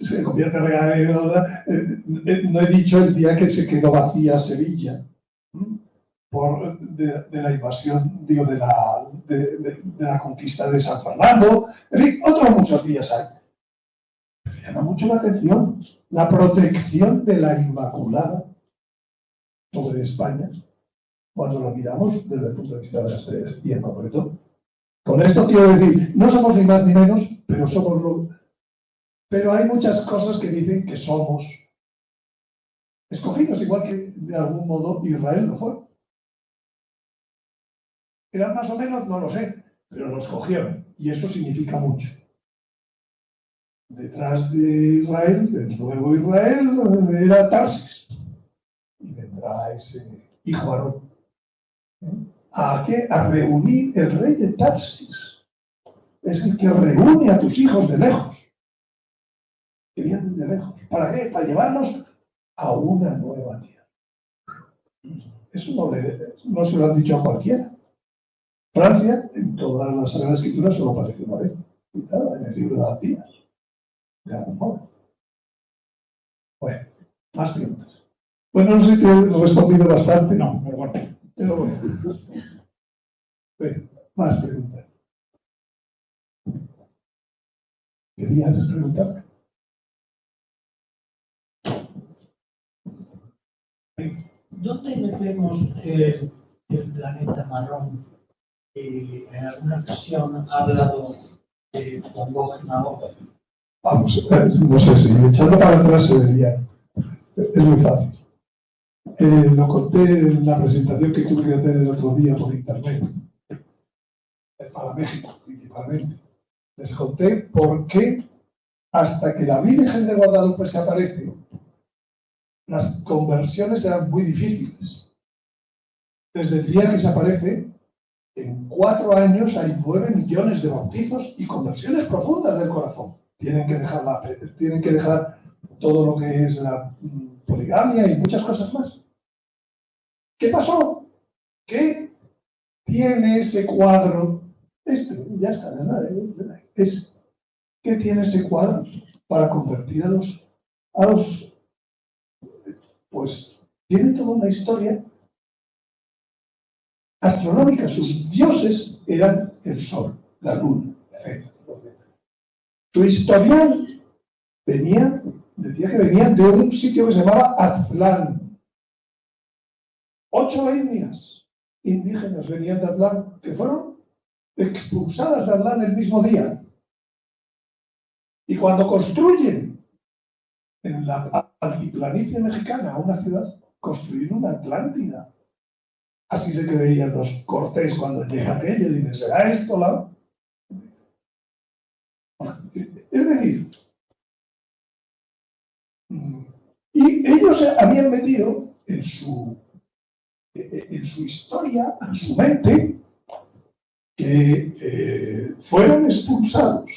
se convierte en Recaredo. No he dicho el día que se quedó vacía Sevilla de la invasión, digo, de la conquista de San Fernando. En fin, otros muchos días hay. Pero llama mucho la atención la protección de la Inmaculada sobre España cuando lo miramos desde el punto de vista de las estrellas. Y en concreto, con esto quiero decir, no somos ni más ni menos, pero somos lo. Pero hay muchas cosas que dicen que somos escogidos, igual que de algún modo Israel lo fue. ¿Eran más o menos? No lo sé, pero lo escogieron, y eso significa mucho. Detrás de Israel, del nuevo Israel, era Tarsis, y vendrá ese hijo Aarón. ¿A qué? A reunir el rey de Tarsis. Es el que reúne a tus hijos de lejos, que vienen de lejos. ¿Para qué? Para llevarnos a una nueva tierra. Eso no se lo han dicho a cualquiera. Francia, en todas las Sagradas Escrituras, solo aparece una vez, citada en el libro de Abdías, de algún modo. Bueno, más preguntas. Bueno, no sé si te he respondido bastante. No, pero bueno. Pero bueno. Bueno, más preguntas. ¿Querías preguntar? ¿Dónde metemos el planeta marrón? En alguna ocasión ha hablado de Van Gogh Nahor. Vamos, no sé si echando para atrás se vería. Es muy fácil. Lo conté en la presentación que tuve que hacer el otro día por internet. Para México, principalmente. Les conté por qué hasta que la Virgen de Guadalupe se aparece, las conversiones eran muy difíciles. Desde el día que se aparece, en 4 años hay 9 millones de bautizos y conversiones profundas del corazón. Tienen que dejar todo lo que es la poligamia y muchas cosas más. ¿Qué pasó? ¿Qué tiene ese cuadro? Ya está, ¿verdad? ¿Qué tiene ese cuadro para convertir a los pues tiene toda una historia astronómica. Sus dioses eran el sol, la luna, su historial decía que venían de un sitio que se llamaba Aztlán. 8 etnias indígenas venían de Aztlán, que fueron expulsadas de Aztlán el mismo día. Y cuando construyen en la altiplanicie mexicana una ciudad, construyen una Atlántida. Así se creían los Cortés cuando llega aquello y dicen, ¿será esto la? Es decir, y ellos habían metido en su historia, en su mente, que fueron expulsados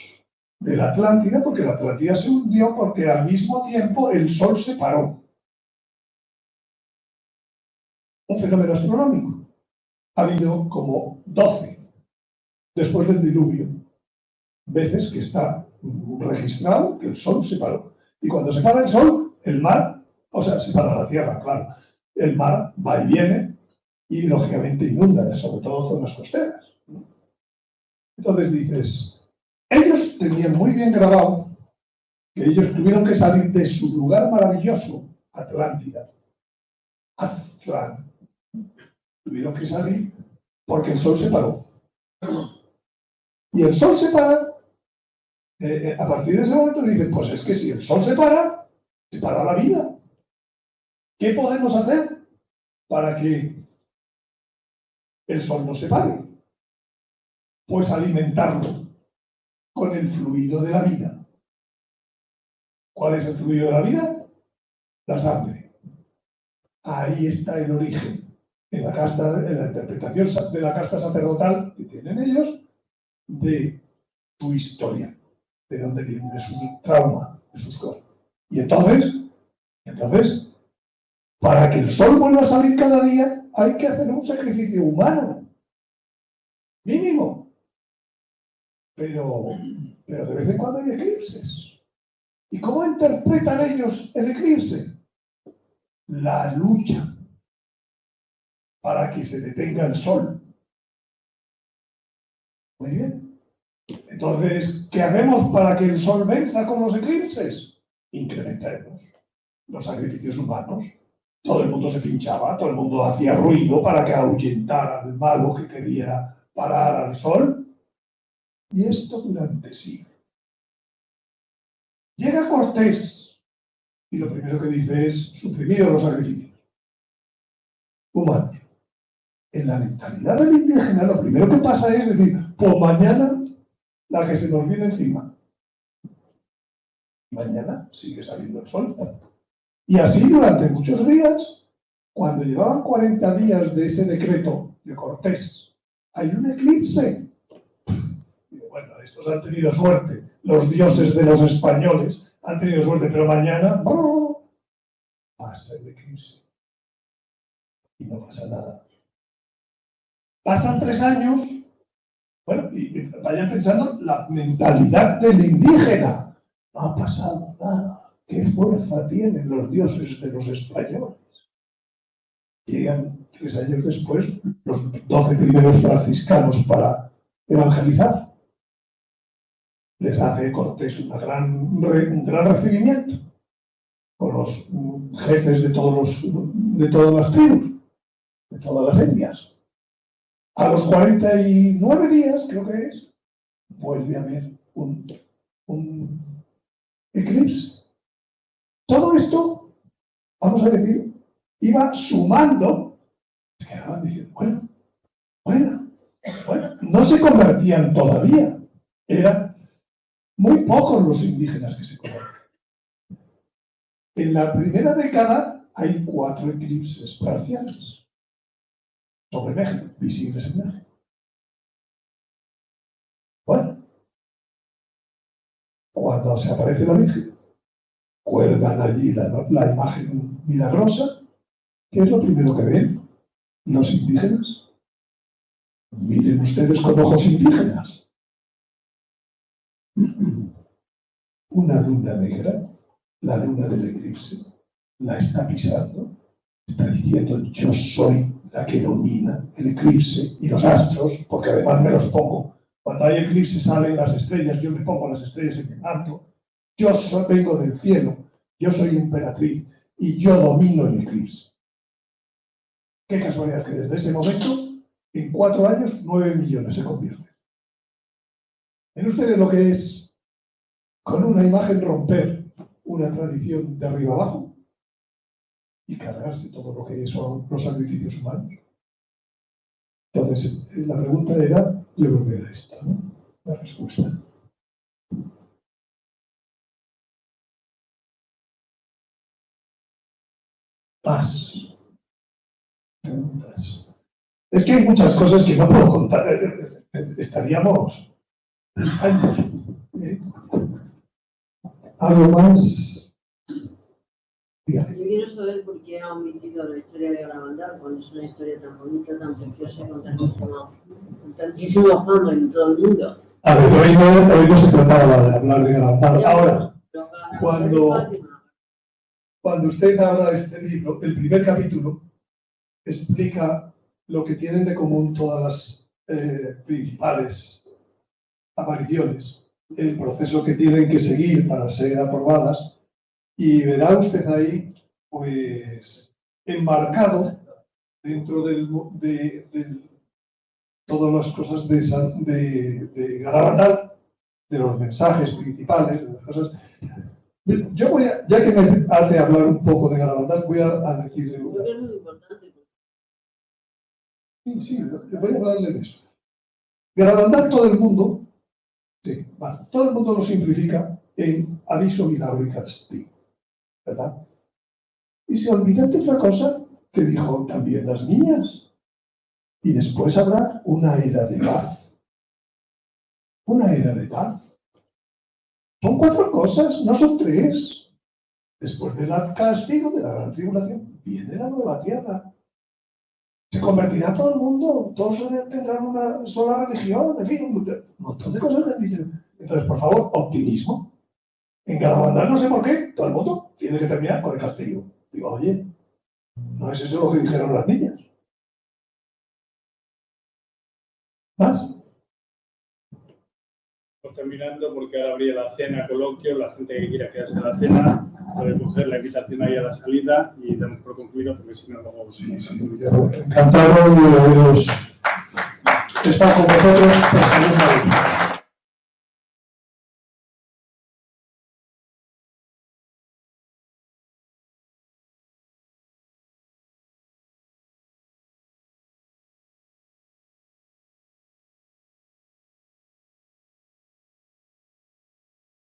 de la Atlántida porque la Atlántida se hundió porque al mismo tiempo el Sol se paró. Un fenómeno astronómico. Ha habido como 12 después del diluvio veces que está registrado que el Sol se paró. Y cuando se para el Sol, el mar, o sea, se para la Tierra, claro, el mar va y viene y lógicamente inunda, sobre todo zonas costeras. Entonces dices, ellos tenían muy bien grabado que ellos tuvieron que salir de su lugar maravilloso, Atlántida, Aztlán. Tuvieron que salir porque el Sol se paró. Y el Sol se para, a partir de ese momento dicen, pues es que si el Sol se para la vida. ¿Qué podemos hacer para que el Sol no se pare? Pues alimentarlo con el fluido de la vida. ¿Cuál es el fluido de la vida? La sangre. Ahí está el origen. En la interpretación de la casta sacerdotal que tienen ellos, de su historia, de dónde viene, de su trauma, de sus cosas. Y entonces, para que el Sol vuelva a salir cada día, hay que hacer un sacrificio humano, mínimo. Pero de vez en cuando hay eclipses. ¿Y cómo interpretan ellos el eclipse? La lucha para que se detenga el Sol. Muy bien. Entonces, ¿qué hacemos para que el Sol venza con los eclipses? Incrementaremos los sacrificios humanos. Todo el mundo se pinchaba, todo el mundo hacía ruido para que ahuyentara al malo que quería parar al Sol. Y esto durante siglos. Llega Cortés Y lo primero que dice es suprimido los sacrificios humanos. En la mentalidad del indígena, lo primero que pasa es decir, pues mañana la que se nos viene encima. Mañana sigue saliendo el sol. Y así durante muchos días, cuando llevaban 40 días de ese decreto de Cortés, hay un eclipse. Y bueno, estos han tenido suerte, los dioses de los españoles han tenido suerte, pero mañana ¡brr! Pasa el eclipse. Y no pasa nada. Pasan 3 años, bueno, y vayan pensando la mentalidad del indígena. No ha pasado nada. ¿Qué fuerza tienen los dioses de los españoles? Llegan 3 años después los 12 primeros franciscanos para evangelizar. Les hace Cortés un gran recibimiento con los jefes de todas las tribus, de todas las etnias. A los 49 días, creo que es, vuelve a haber un eclipse. Todo esto, vamos a decir, iba sumando, se quedaban diciendo, bueno, no se convertían todavía, eran muy pocos los indígenas que se convertían. En la primera década hay 4 eclipses parciales sobre México, visibles en México. Bueno, cuando se aparece la Virgen, cuelgan allí la imagen milagrosa. ¿Qué es lo primero que ven los indígenas? Miren ustedes con ojos indígenas. Una luna negra, la luna del eclipse, la está pisando, está diciendo yo soy la que domina el eclipse y los astros, porque además me los pongo. Cuando hay eclipse salen las estrellas, yo me pongo las estrellas en el manto. Yo vengo del cielo, yo soy emperatriz y yo domino el eclipse. Qué casualidad que desde ese momento, en 4 años, 9 millones se convierten. ¿Ven ustedes lo que es con una imagen romper una tradición de arriba abajo y cargarse todo lo que son los sacrificios humanos? Entonces, la pregunta era, yo creo que era esta, ¿no? La respuesta. Más preguntas. Es que hay muchas cosas que no puedo contar. Estaríamos años. ¿Algo más? Dígame. Yo quiero saber por qué ha omitido la historia de Garabandal, cuando es una historia tan bonita, tan preciosa, con tantísima fama en todo el mundo. A ver, hoy no se trataba de hablar de Garabandal. Ahora, cuando usted habla de este libro, el primer capítulo explica lo que tienen de común todas las principales apariciones, el proceso que tienen que seguir para ser aprobadas, y verá usted ahí, pues, enmarcado dentro de todas las cosas de Garabandal, de los mensajes principales, de las cosas. Yo voy a, ya que me hace hablar un poco de Garabandal, voy a decirle. Creo que es muy importante. Sí, voy a hablarle de eso. Garabandal, todo el mundo, todo el mundo lo simplifica en aviso, milagro y castigo, ¿verdad? Y se olvidan de otra cosa que dijo también las niñas. Y después habrá una era de paz. Una era de paz. Son 4 cosas, no son 3. Después del castigo, de la gran tribulación, viene la nueva tierra. Se convertirá todo el mundo, todos tendrán una sola religión, en fin, un montón de cosas que dicen. Entonces, por favor, optimismo. En Garabandal, no sé por qué, todo el mundo tiene que terminar con el castigo. Digo, oye, ¿no es eso lo que dijeron las niñas? ¿Más? Terminando, porque ahora habría la cena, coloquio, la gente que quiera quedarse en la cena puede coger la invitación ahí a la salida y damos por concluido, porque si no, luego... Sí, encantado de haberos estado con vosotros.